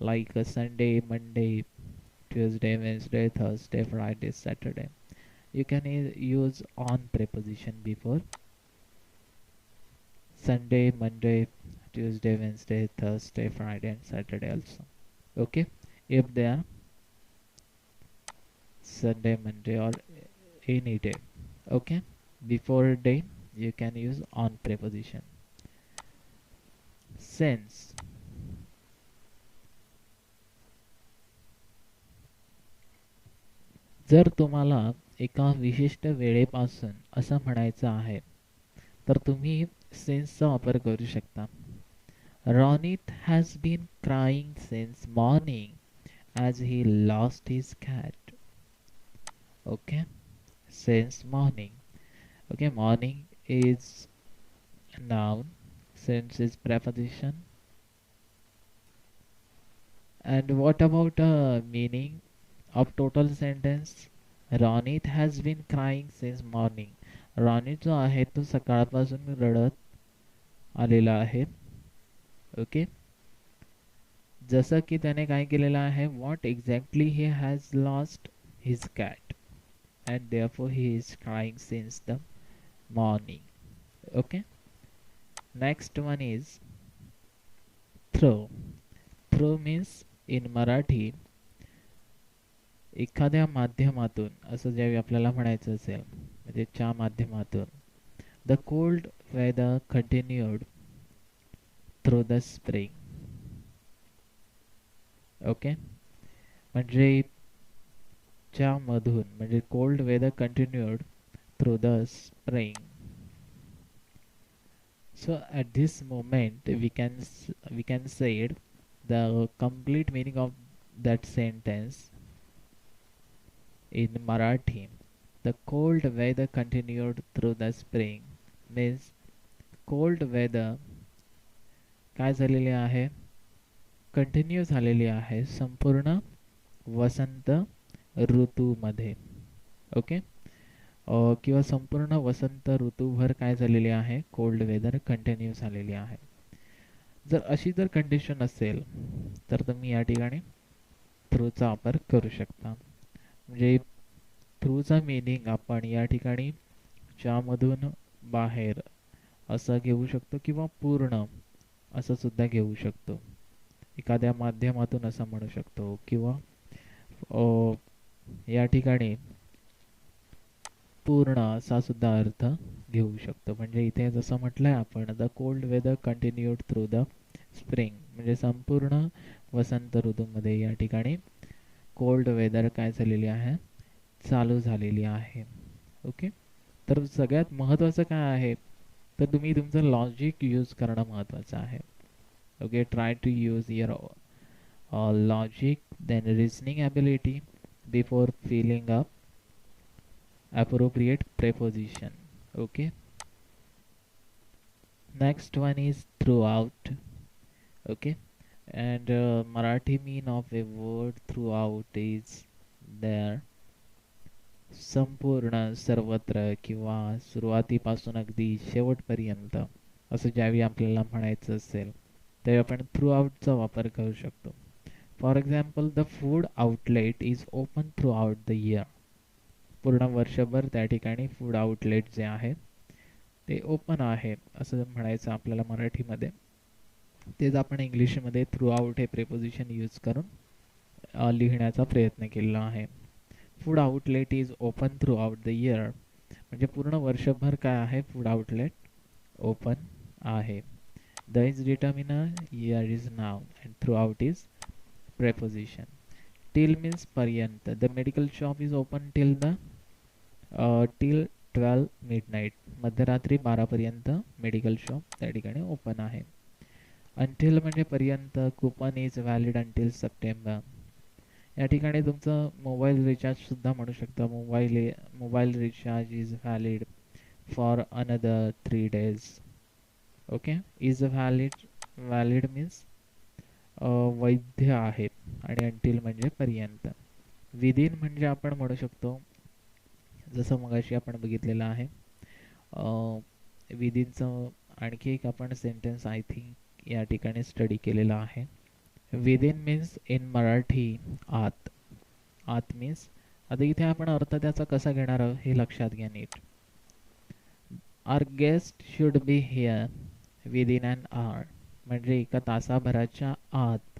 like a Sunday, Monday, Tuesday, Wednesday, Thursday, Friday, Saturday, you can use on preposition before Sunday, Monday, Tuesday, Wednesday, Thursday, Friday and Saturday also. Okay, if they are Sunday, Monday or any day. Okay, before day you can use on preposition. Since, जर तुम्हाला एका विशिष्ट वेळेपासून असं म्हणायचं आहे तर तुम्ही सिन्सचा वापर करू शकता. Ronit has been crying since morning as he lost his cat. Okay, since morning. Okay, morning is noun, since is preposition. And what about meaning of total sentence? Ronit has been crying since morning. Ronit जो आहे तो सकाळपासून रडत आलेला आहे. Okay, जसं की त्याने काय केलेलं आहे, what exactly he has lost his cat and therefore he is crying since the morning. Okay, next one is throw. Throw means in Marathi एखाद्या माध्यमातून असं ज्यावेळी आपल्याला म्हणायचं असेल म्हणजे च्या माध्यमातून. The cold weather continued through the spring. Okay, म्हणजे च्या मधून म्हणजे cold weather continued through the spring. So at this moment we can say it, the complete meaning of that sentence in Marathi. The cold weather continued through the spring means cold weather काय झालेली आहे, continue झालेली आहे संपूर्ण वसंत ऋतूमध्ये. Okay, किंवा संपूर्ण वसंत ऋतूभर काय झालेली आहे, कोल्ड वेदर कंटिन्यू झालेली आहे. जर अशी जर कंडिशन असेल तर तुम्ही या ठिकाणी थ्रूचा वापर करू शकता. म्हणजे थ्रूचा मीनिंग आपण या ठिकाणी ज्यामधून बाहेर असं घेऊ शकतो किंवा पूर्ण असं सुद्धा घेऊ शकतो. एखाद्या माध्यमातून असं म्हणू शकतो किंवा या ठिकाणी पूर्ण असा सुद्धा अर्थ घेऊ शकतो. म्हणजे इथे जसं म्हटलंय आपण, the cold weather continued through the spring म्हणजे संपूर्ण वसंत ऋतूमध्ये या ठिकाणी कोल्ड वेदर काय झालेली आहे, चालू झालेली आहे. ओके, तर सगळ्यात महत्त्वाचं काय आहे तर तुम्ही तुमचं लॉजिक यूज करणं महत्त्वाचं आहे. Okay, try to use your logic then reasoning ability before filling up appropriate preposition. Okay, next one is throughout. Okay, and Marathi mean of a word throughout is there संपूर्ण, सर्वत्र किंवा सुरुवातीपासून अगदी शेवटपर्यंत असं ज्यावेळी आपल्याला म्हणायचं असेल त्यावेळी आपण थ्रू आउटचा वापर करू शकतो. For example, the food outlet is open through out the year. पूर्ण वर्षभर त्या ठिकाणी फूड आउटलेट जे आहे ते ओपन आहे असं म्हणायचं आपल्याला मराठीमध्ये. तेच आपण इंग्लिशमध्ये थ्रू आउट हे प्रेपोजिशन यूज करून लिहिण्याचा प्रयत्न केलेला आहे. Food outlet is open through out the year म्हणजे पूर्ण वर्षभर काय आहे, फूड आउटलेट ओपन आहे. The is determiner, here is noun and through out is preposition. Till means पर्यंत. The medical shop is open till 12 midnight. मध्यरात्री 12 पर्यंत medical shop त्या ठिकाणी ओपन आहे. अंटिल म्हणजे पर्यंत. Coupon is valid until September. या ठिकाणी तुमचं मोबाईल रिचार्ज सुद्धा म्हणू शकता. Mobile recharge is valid for another 3 days. Okay. Is valid, valid means वैध आहे. आणि अंटिल म्हणजे पर्यंत. विदिन म्हणजे आपण म्हणू शकतो, जसं मगाशी आपण बघितलेलं आहे, विदिनचं आणखी एक आपण सेंटेन्स आय थिंक या ठिकाणी स्टडी केलेला आहे. विदिन मीन्स इन मराठी आत. आत मीन्स, आता इथे आपण अर्थ त्याचा कसा घेणार आहोत हे लक्षात घ्या नीट. Our guest should be here within an hour. म्हणजे एका तासाभराच्या आत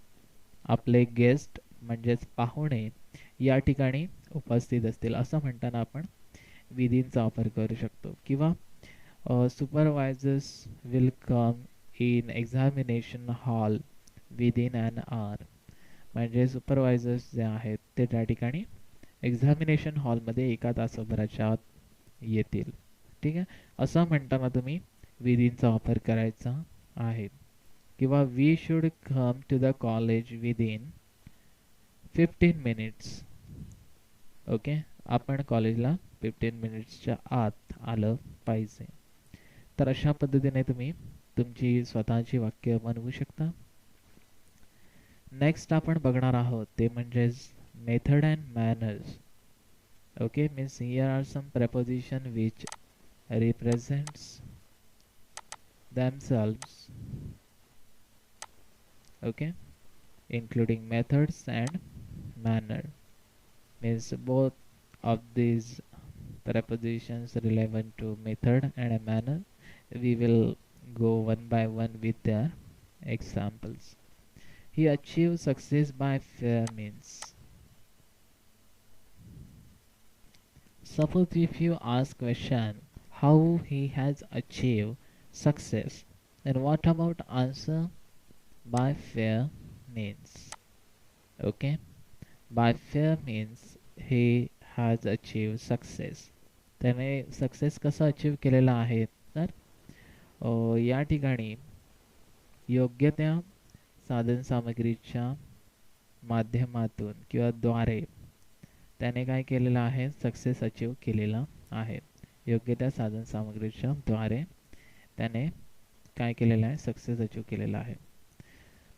आपले गेस्ट म्हणजेच पाहुणे या ठिकाणी उपस्थित असतील, असं म्हणताना आपण विदिनचा वापर करू शकतो. किंवा supervisors will come in examination hall within an hour. म्हणजे सुपरवायझर्स जे आहेत ते त्या ठिकाणी एक्झामिनेशन हॉलमध्ये एका तासाभराच्या आत येतील. ठीक आहे. असं म्हणताना तुम्ही विदिनचा वापर करायचा आहे. किंवा we should come to the college within 15 minutes. Okay. आपण कॉलेजला 15 मिनिट्सच्या आत आलं पाहिजे. तर अशा पद्धतीने तुम्ही तुमची स्वतःची वाक्य बनवू शकता. नेक्स्ट आपण बघणार आहोत ते म्हणजेच method and manners. Okay. Means here are some preposition which represents themselves, okay, including methods and manner. Means both of these prepositions relevant to method and a manner. We will go one by one with their examples. He achieved success by fair means. Suppose if you ask question how he has achieved success, then what about answer by fair means? Okay. By fair means he has achieved success. त्याने success कसा achieve केलेला आहे, तर या ठिकाणी योग्य त्या साधनसामग्रीच्या माध्यमातून किंवा द्वारे त्याने काय केलेलं आहे, सक्सेस अचीव केलेला आहे. योग्य त्या साधनसामग्रीच्या द्वारे त्याने काय केलेलं आहे, सक्सेस अचीव केलेला आहे.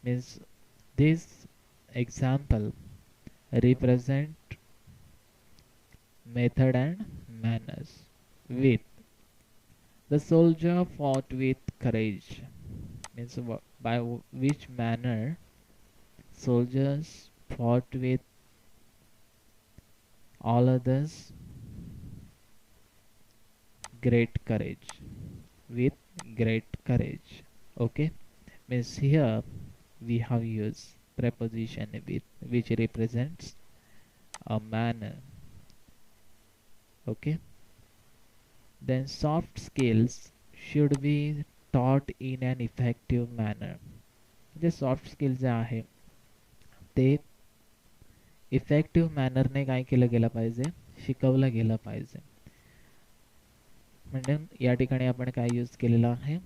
Means this example represent method and manners. With the soldier fought with courage, means by which manner soldiers fought with all others great courage. With great courage. Okay. Means here we have used preposition with, which represents a manner. Okay. Then soft skills should be taught in an effective manner. जे soft skill जे आहे ते effective मॅनरने काय केलं गेलं पाहिजे, शिकवलं गेलं पाहिजे. म्हणजे या ठिकाणी आपण काय यूज केलेलं आहे,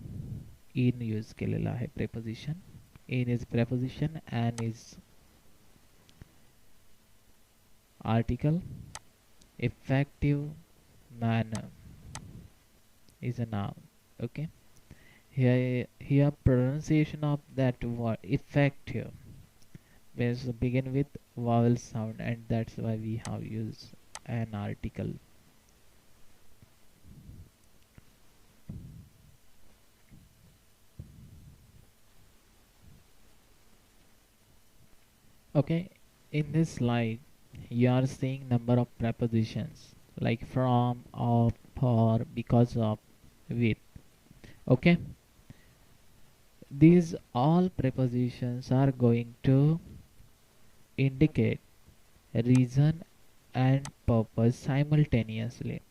इन यूज केलेलं आहे preposition. In is preposition, and is article, effective manner is a noun. Okay. Here pronunciation of that word effective means begin with vowel sound, and that's why we have used an article. Okay, in this slide you are seeing number of prepositions like from, of, for, because of, with. Okay, these all prepositions are going to indicate reason and purpose simultaneously.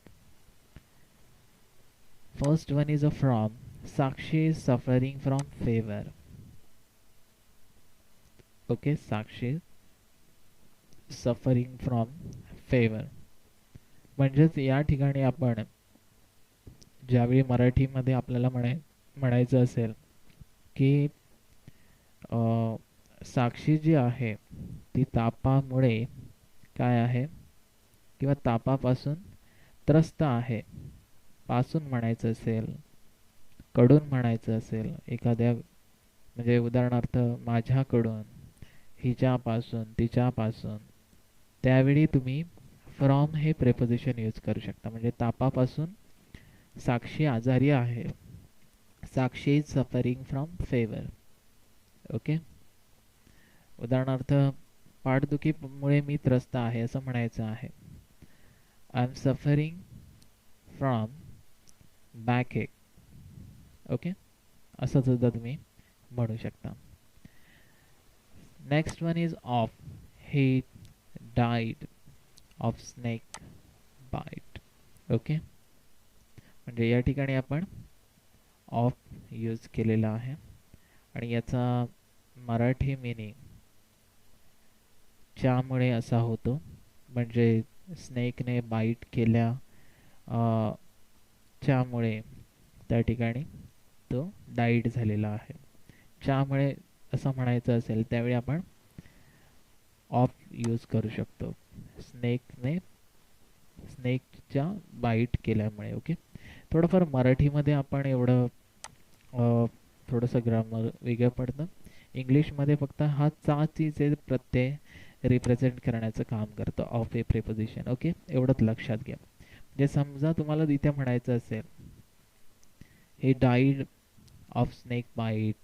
First one is a from. Sakshi is suffering from fever. Okay, Sakshi suffering from fever. म्हणजेच या ठिकाणी आपण ज्यावेळी मराठीमध्ये आपल्याला म्हणायचं असेल की साक्षी जी आहे ती तापामुळे काय आहे किंवा तापापासून त्रस्त आहे पासून म्हणायचं असेल, कडून म्हणायचं असेल, एखाद्या म्हणजे उदाहरणार्थ माझ्याकडून, हिच्यापासून, तिच्यापासून, त्यावेळी तुम्ही फ्रॉम हे प्रेपोजिशन यूज करू शकता. म्हणजे तापापासून साक्षी आजारी आहे. Sakshi is suffering from fever. Okay. उदाहरणार्थ पाठदुखीमुळे मी त्रस्त आहे असं म्हणायचं आहे. I am suffering from backache. Okay, असं सुद्धा तुम्ही म्हणू शकता. Next one is of. He died of snake bite. Okay, म्हणजे या ठिकाणी आपण ऑफ यूज केलेला आहे आणि याचा मराठी मिनिंग च्यामुळे असा होतो. म्हणजे स्नेकने बाईट केल्या च्यामुळे त्या ठिकाणी तो डाईड झालेला आहे. च्यामुळे असं म्हणायचं असेल त्यावेळी आपण ऑफ यूज करू शकतो. स्नेकच्या बाईट केल्यामुळे. ओके, थोडंफार मराठीमध्ये आपण एवढं थोडंसं ग्रामर वेगळं पडतं. इंग्लिशमध्ये फक्त हा चाचे प्रत्यय रिप्रेझेंट करण्याचं काम करतं ऑफ ए प्रेपोजिशन. ओके, एवढंच लक्षात घ्या. म्हणजे समजा तुम्हाला इथे म्हणायचं असेल हे डाईड ऑफ स्नेक बाईट,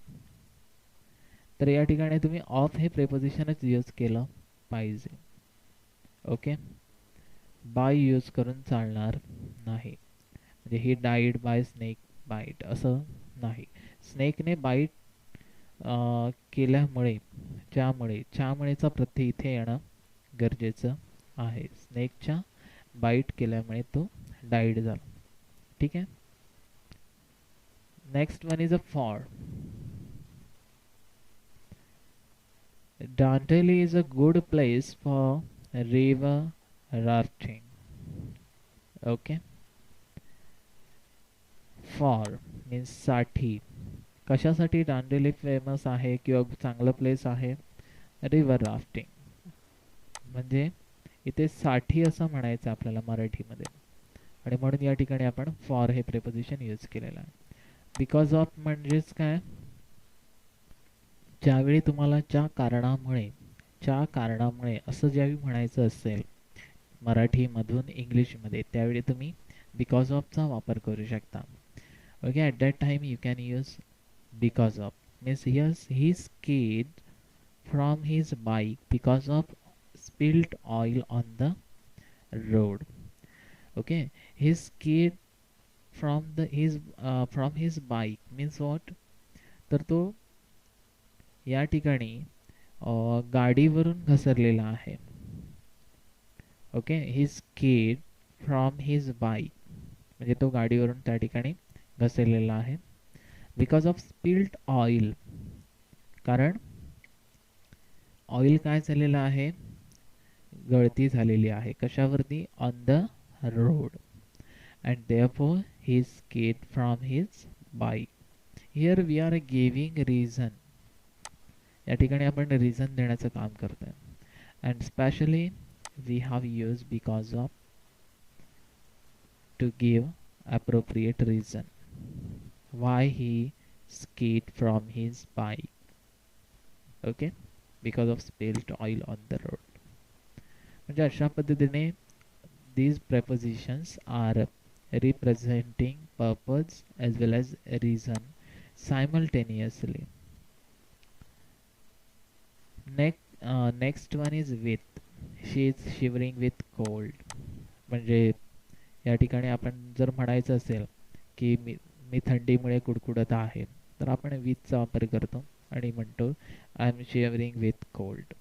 तर या ठिकाणी तुम्ही ऑफ हे प्रेपोजिशनच यूज केलं पाहिजे. ओके, बाय यूज करून चालणार नाही. म्हणजे ही डाईड बाय स्नेक बाईट असं नाही. स्नेकने बाईट केल्यामुळे च्यामुळेचा प्रत्यय इथे येणं गरजेचं आहे. स्नेकच्या बाईट केल्यामुळे तो डाईड झाला. ठीक आहे. Next one is a for. Dandeli is a good place for river rafting. Okay. For means साठी. कशासाठी दांडेली फेमस आहे किंवा चांगलं प्लेस आहे? River rafting. म्हणजे इथे साठी असं म्हणायचं आपल्याला मराठीमध्ये आणि म्हणून या ठिकाणी आपण फॉर हे प्रेपोजिशन यूज केलेलं आहे. बिकॉज ऑफ म्हणजेच काय? ज्यावेळी तुम्हाला ज्या कारणामुळे असं ज्यावेळी म्हणायचं असेल मराठीमधून इंग्लिशमध्ये त्यावेळी तुम्ही बिकॉज ऑफचा वापर करू शकता. Okay, at that time you can use because of. Means he skid from his bike because of spilled oil on the road. Okay, he skid from his bike means what? तर तो या ठिकाणी गाडीवरून घसरलेला आहे. Okay, he skid from his bike म्हणजे तो गाडीवरून त्या ठिकाणी घसरलेला आहे. बिकॉज ऑफ स्पिल्ड ऑइल, कारण ऑइल काय झालेलं आहे? गळती झालेली आहे. कशावरती? On the road. And therefore he skid from his bike. Here we are giving reason. या ठिकाणी आपण रिझन देण्याचं काम करतोय. And specially we have use because of to give appropriate reason why he skied from his bike. Okay, because of spilled oil on the road. म्हणजे अशा पद्धतीने these prepositions are representing purpose as well as reason simultaneously. Next one is with. She is shivering with cold. म्हणजे या ठिकाणी आपण जर म्हणायचं असेल की मी थंडीमुळे कुडकुडत आहे तर आपण विथचा वापर करतो आणि म्हणतो I am shivering with cold.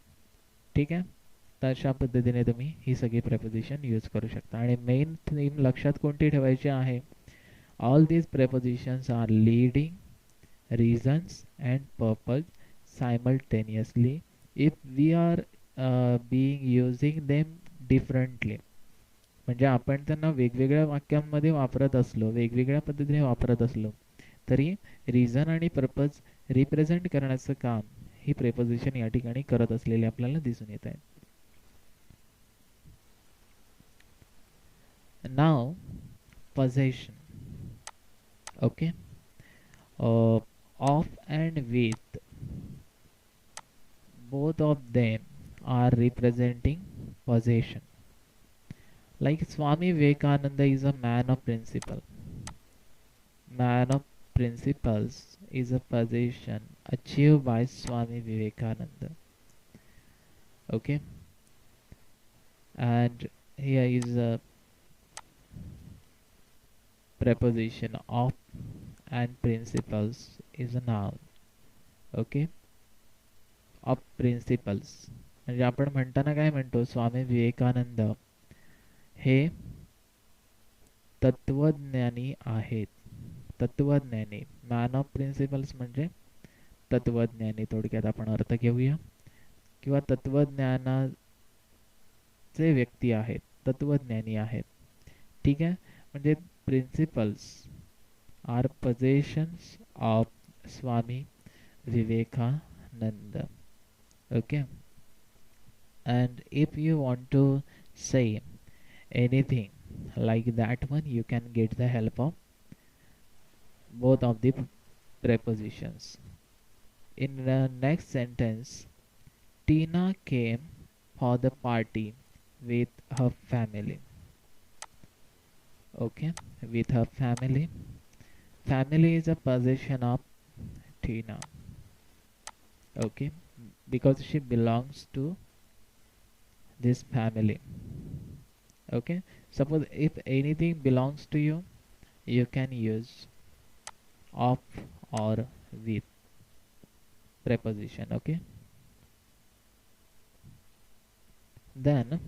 ठीक आहे. तर अशा पद्धतीने तुम्ही ही सगळी प्रेपोजिशन यूज करू शकता. आणि मेन थीम लक्षात कोणती ठेवायची आहे? All these prepositions are leading, reasons and purpose simultaneously if we are being using them differently. म्हणजे आपण त्यांना वेगवेगळ्या वाक्यांमध्ये वापरत असलो, वेगवेगळ्या पद्धतीने वापरत असलो तरी रिझन आणि पर्पज रिप्रेझेंट करण्याचं काम ही प्रेपोजिशन या ठिकाणी करत असलेले आपल्याला दिसून येत आहे. नाव possession. Okay. Of and with, both of them are representing possession. Like Swami Vivekananda is a man of principle. Man of principles is a possession achieved by Swami Vivekananda. Okay. And here is a preposition of and principles is a noun. Okay. Of principles म्हणजे आपण म्हणताना काय म्हणतो, स्वामी विवेकानंद हे तत्वज्ञानी आहेत. तत्वज्ञानी, man of principles म्हणजे तत्वज्ञानी, थोडक्यात आपण अर्थ घेऊया, किंवा तत्वज्ञानाचे व्यक्ती आहेत, तत्वज्ञानी आहेत. ठीक आहे. म्हणजे principals are possessions of Swami Vivekananda. Okay. And if you want to say anything like that one, you can get the help of both of the prepositions. In the next sentence, Tina came for the party with her family. Okay, with her family. Family is a possession of Tina. Okay, because she belongs to this family. Okay, suppose if anything belongs to you, you can use of or with preposition. Okay, then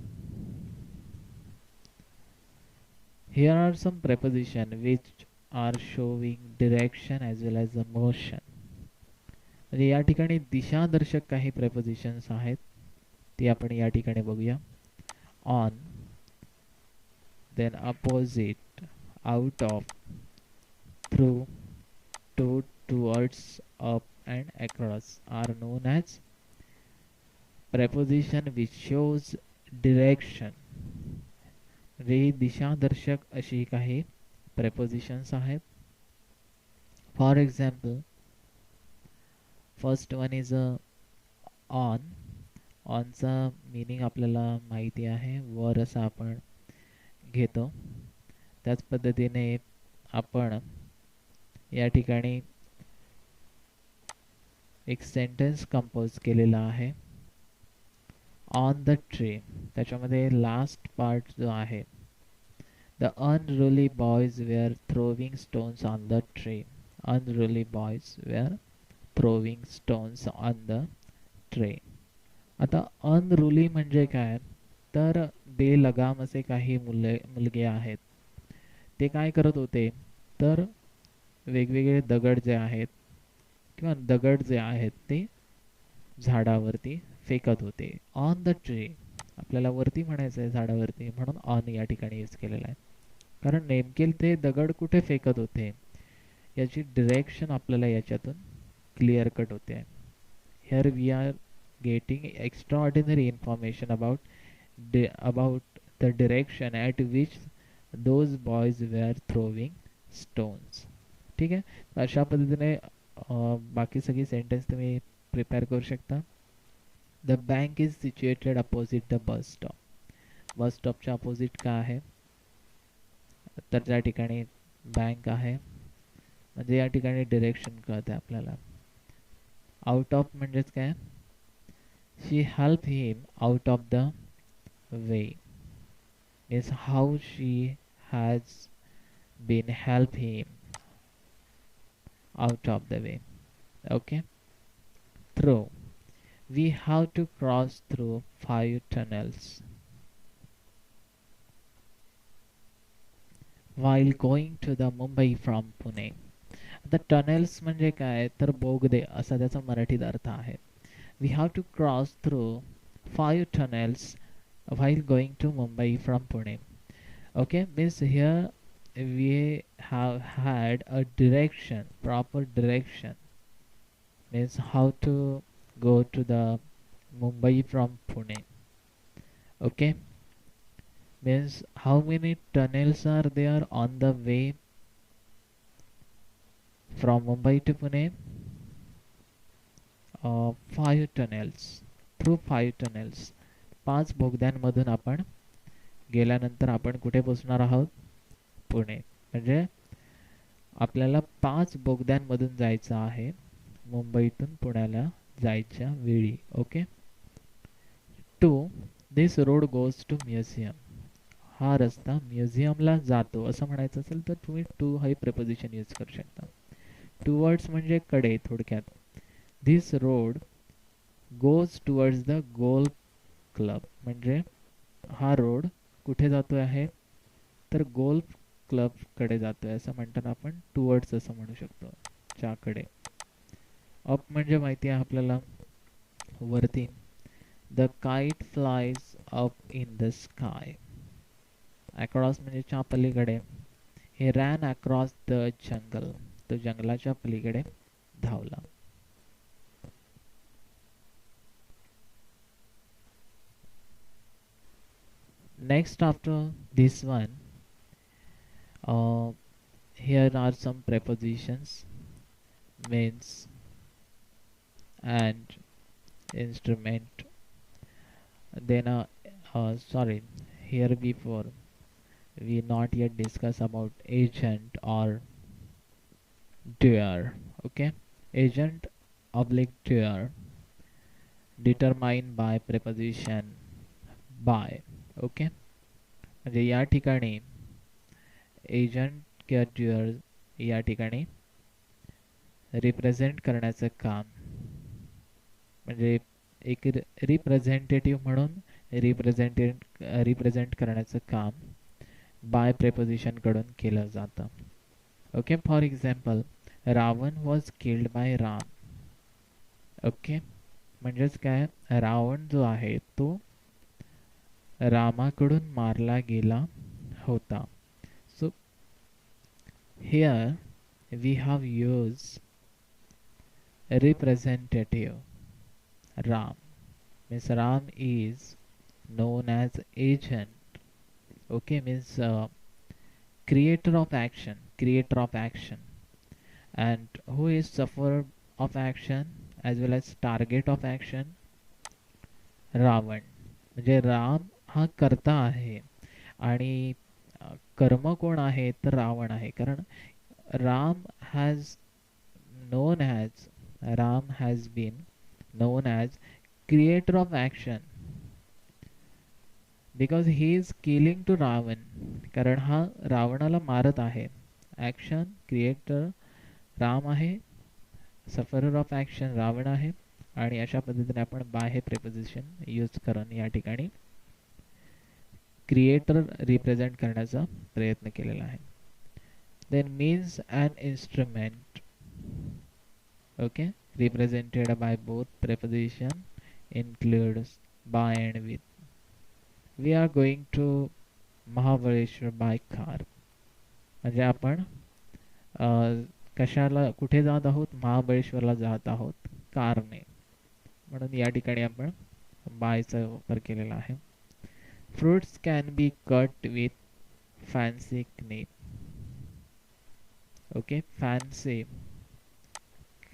here are some preposition which are showing direction as well as the motion. म्हणजे या ठिकाणी दिशादर्शक काही prepositions आहेत, ती आपण या ठिकाणी बघूया. On, then opposite, out of, through, to, towards, up and across are known as preposition which shows direction. म्हणजे ही दिशादर्शक अशी काही prepositions आहेत. For example, first one is on. On चा मीनिंग आपल्याला माहिती आहे, वर असा आपण घेतो. त्याच पद्धतीने आपण या ठिकाणी एक सेंटेन्स कंपोज केलेला आहे. ऑन द ट्री, त्याच्यामध्ये लास्ट पार्ट जो आहे, the unruly boys were throwing stones on the tree. Unruly boys were throwing stones on the tree. आता अनरुली म्हणजे काय, तर बेलगाम असे काही मुलगे आहेत. ते काय करत होते, तर वेगवेगळे दगड जे आहेत किंवा दगड जे आहेत ते झाडावरती फेकत होते. ऑन द ट्री, आपल्याला वरती म्हणायचं आहे झाडावरती, म्हणून ऑन या ठिकाणी यूज केलेला आहे. कारण नेमके ते दगड कुठे फेकत होते याची डिरेक्शन आपल्याला याच्यातून क्लिअर कट होते. Here we are getting extraordinary information about the direction at which those boys were throwing stones. ठीक आहे. अशा पद्धतीने बाकी सगळी सेंटेन्स तुम्ही प्रिपेअर करू शकता. The bank is situated opposite the bus stop. बस स्टॉपच्या अपोजिट का आहे, तर त्या ठिकाणी बँक आहे, म्हणजे या ठिकाणी डिरेक्शन कळते आपल्याला. आउट ऑफ म्हणजेच काय, she helped him out of the way, is how she has been help him out of the way. Okay. Through, we have to cross through 5 tunnels. while going to the Mumbai from Pune. आता tunnels म्हणजे काय तर बोगदे असा त्याचा मराठीत अर्थ आहे. We have to cross through 5 tunnels while going to Mumbai from Pune. Okay, means here we have had a direction, proper direction, means how to go to the Mumbai from Pune. Okay, means how many tunnels are there on the way from Mumbai to Pune? 5 tunnels, through 5 tunnels. 5 बोगद्यांमधून आपण गेल्यानंतर आपण कुठे पोहोचणार आहोत? पुणे. म्हणजे आपल्याला 5 बोगद्यांमधून जायचं आहे मुंबईतून पुण्याला जायच्या वेळी. Okay. 2. This road goes to museum. हा रस्ता म्युझियमला जातो असं म्हणायचं असेल तर तुम्ही टू हा प्रेपोजिशन यूज करू शकता. टुवर्ड्स म्हणजे कडे थोडक्यात. This road goes towards the golf club म्हणजे हा रोड कुठे जातोय आहे तर गोल्फ क्लबकडे जातोय असं म्हणताना आपण टुवर्ड्स असं म्हणू शकतो, च्याकडे. अप म्हणजे माहिती आहे आपल्याला वरती. The kite flies up in the sky. Across म्हणजे च्या पलीकडे. हे रॅन अक्रॉस द जंगल. तो जंगलाच्या पलीकडे धावला. Next after this one, here are some prepositions, means and instrument. Then sorry, here before we not yet discuss about agent or doer. Okay, agent oblique doer, determined by preposition by. Okay, म्हणजे या ठिकाणी agent किंवा ड्युअर या ठिकाणी represent करण्याचं काम, म्हणजे एक रिप्रेझेंटेटिव्ह म्हणून रिप्रेझेंट करण्याचं काम बाय प्रेपोजिशन कडून केलं जातं. Okay, for example Ravan was killed by Ram. Okay, म्हणजेच काय, रावण जो आहे तो रामाकडून मारला गेला होता. सो here we have used representative Ram, means Ram is known as agent. Okay, means creator of action, and who is sufferer of action as well as target of action? Ravan. म्हणजे राम हा कर्ता आहे आणि कर्म कोण आहे तर रावण आहे. कारण Ram has been known as creator of action because he is killing to Ravan. कारण हा रावणाला मारत आहे. ॲक्शन क्रिएटर राम आहे, सफरर ऑफ ॲक्शन रावण आहे, आणि अशा पद्धतीने आपण बाय हे प्रेपोजिशन यूज करून या ठिकाणी क्रिएटर रिप्रेझेंट करण्याचा प्रयत्न केलेला आहे. Then means and instrument. Okay, represented by both preposition includes by and with. We are going to Mahabaleshwar by car. म्हणजे आपण कशाला कुठे जात आहोत, महाबळेश्वरला जात आहोत कारने. म्हणून या ठिकाणी आपण बायचा वापर केलेला आहे. Fruits can be cut with fancy knife. Okay, fancy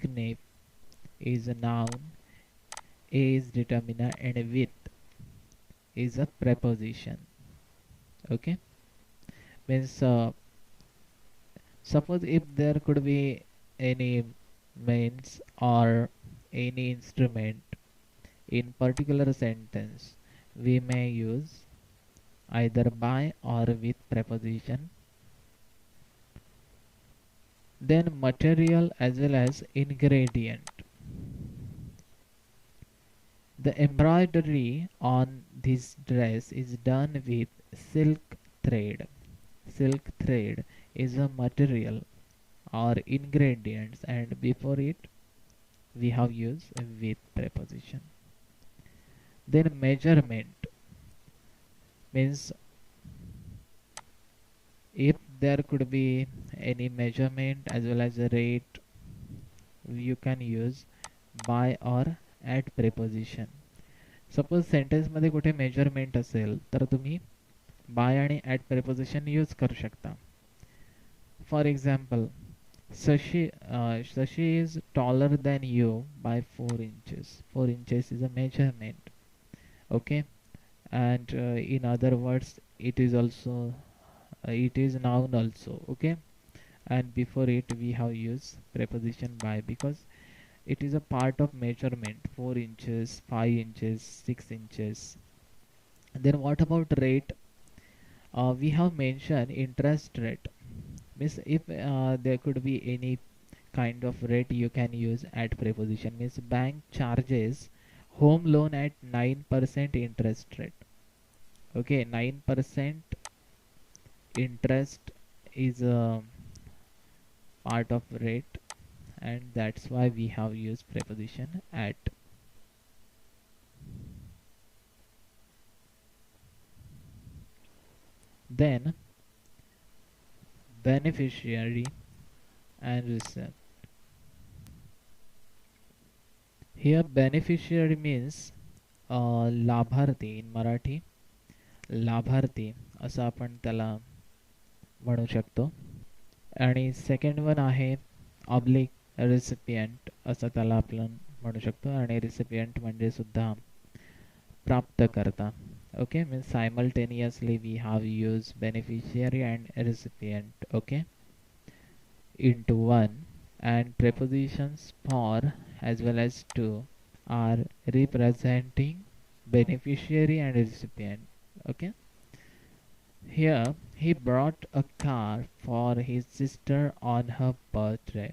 knife is a noun, a is determiner, and with is a preposition. Okay, means suppose if there could be any means or any instrument in particular sentence, we may use either by or with preposition. Then material as well as ingredient. The embroidery on this dress is done with silk thread. silk thread is a material or ingredients, and before it we have used with preposition. Then measurement means if there could be any measurement as well as a rate, you can use by or at preposition. Suppose सेंटेन्समध्ये कुठे measurement असेल तर तुम्ही bye आणि at preposition use करू शकता. For example, Shashi is taller than you by 4 inches. 4 inches is a measurement. Okay, and in other words, it is also it is noun also. Okay, and before it we have used preposition by because it is a part of measurement. 4 inches, 5 inches, 6 inches. And then what about rate? We have mentioned interest rate. Means if there could be any kind of rate, you can use at preposition. Means bank charges home loan at 9% interest rate. Okay, 9% interest is a part of rate, and that's why we have used preposition at. Then beneficiary and recipient. Here beneficiary means लाभार्थी. इन मराठी लाभार्थी असं आपण त्याला म्हणू शकतो. आणि second one आहे oblique recipient असं त्याला आपण म्हणू शकतो. आणि रिसिपियंट म्हणजे सुद्धा प्राप्तकर्ता. Okay, means simultaneously we have used beneficiary and recipient, okay, into one, and prepositions for as well as to are representing beneficiary and recipient. Okay, here he brought a car for his sister on her birthday.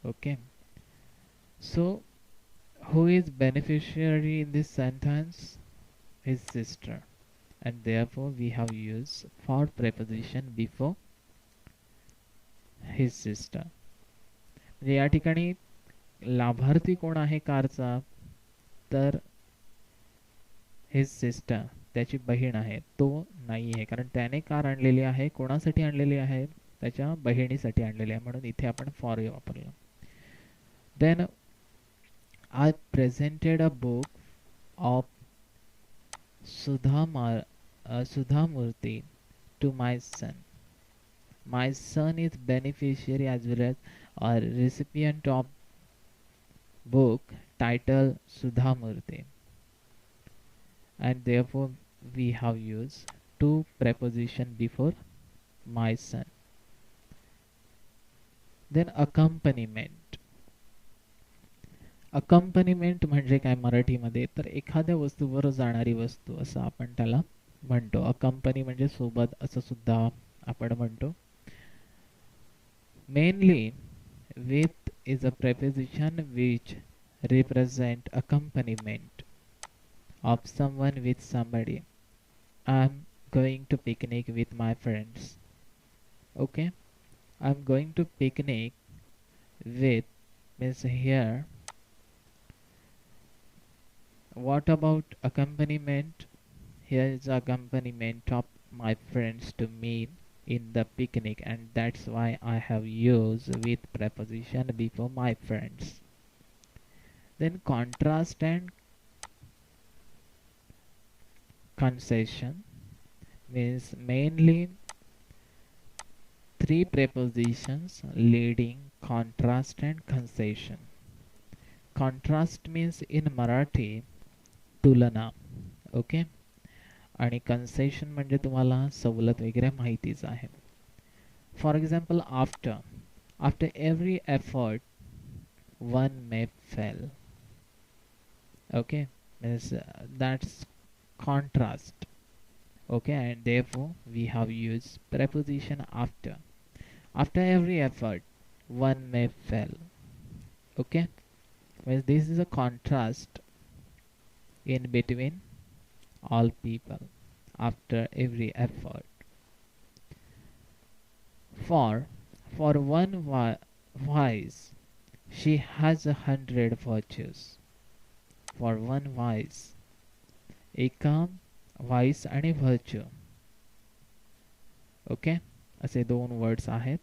Okay, so who is beneficiary in this sentence? His sister, and therefore we have used for preposition before his sister. म्हणजे या ठिकाणी लाभार्थी कोण आहे कारचा, तर his sister, त्याची बहीण आहे. तो नाही आहे कारण त्याने कार आणलेली आहे. कोणासाठी आणलेली आहे? त्याच्या बहिणीसाठी आणलेली आहे, म्हणून इथे आपण फॉर वापरलं. Then I presented a book of Sudhamurthy to my son. My son is beneficiary as well as a recipient of book titled Sudhamurthy, and therefore we have used two preposition before my son. Then accompaniment. अकंपनीमेंट म्हणजे काय मराठीमध्ये, तर एखाद्या वस्तूवर जाणारी वस्तू असं आपण त्याला म्हणतो. अकंपनी म्हणजे सोबत असं सुद्धा आपण म्हणतो. Mainly with is a preposition which represent accompaniment of someone with somebody. I'm going to picnic with my friends. Okay, I'm going to picnic with means here. What about accompaniment? Here is accompaniment of my friends to me in the picnic, and that's why I have used with preposition before my friends. Then contrast and concession means mainly three prepositions leading contrast and concession. Contrast means in Marathi तुलना. ओके, आणि concession म्हणजे तुम्हाला सवलत वगैरे माहितीच आहे. For example after every effort one may fail. Okay, means that's contrast. Okay, and therefore we have use preposition after every effort one may fail. Okay, well, this is a contrast in between all people after every effort. For for one vice she has 100 virtues. For one vice, एका voice आणि virtue. Okay, असे दोन words आहेत.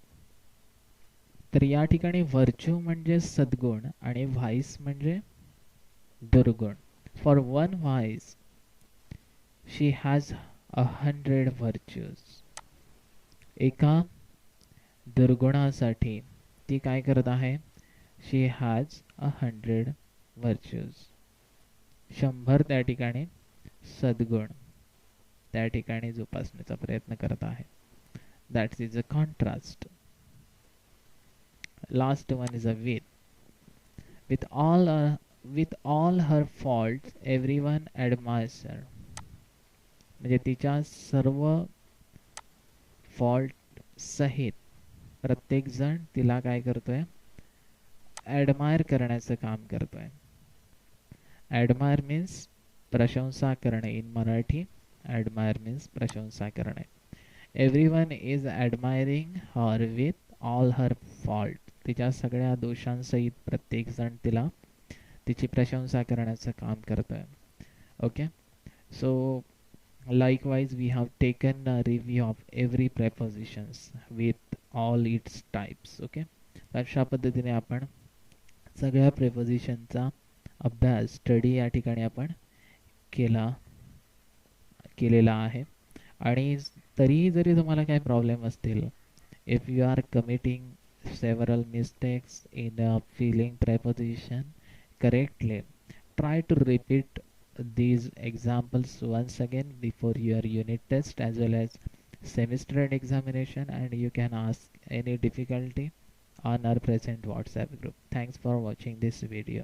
तर या ठिकाणी virtue म्हणजे सद्गुण आणि व्हाईस म्हणजे दुर्गुण. For one vice she has 100 virtues. एका दुर्गुणासाठी ती काय करत आहे? She has 100 virtues. 100 त्या ठिकाणी सद्गुण त्या ठिकाणी जोपासण्याचा प्रयत्न करत आहे. That is a contrast. Last one is a with all her faults everyone admires her. म्हणजे तिच्या सर्व फॉल्ट सहित प्रत्येक जण तिला काय करतोय? ॲडमायर करण्याचं काम करतोय. ॲडमायर मीन्स प्रशंसा करणे. इन मराठी ॲडमायर मीन्स प्रशंसा करणे. Everyone is admiring her with all her fault. तिच्या सगळ्या दोषांसहित प्रत्येक जण तिला तिची प्रशंसा करण्याचं काम करतोय. Okay, so likewise we have taken a review of every prepositions with all its types. Okay, अशा पद्धतीने आपण सगळ्या प्रेपोजिशनचा अभ्यास स्टडी या ठिकाणी आपण केलेला आहे. आणि तरीही जरी तुम्हाला काही प्रॉब्लेम असतील, if you are committing several mistakes in filling preposition correctly, try to repeat these examples once again before your unit test as well as semester end examination, and you can ask any difficulty on our present WhatsApp group. Thanks for watching this video.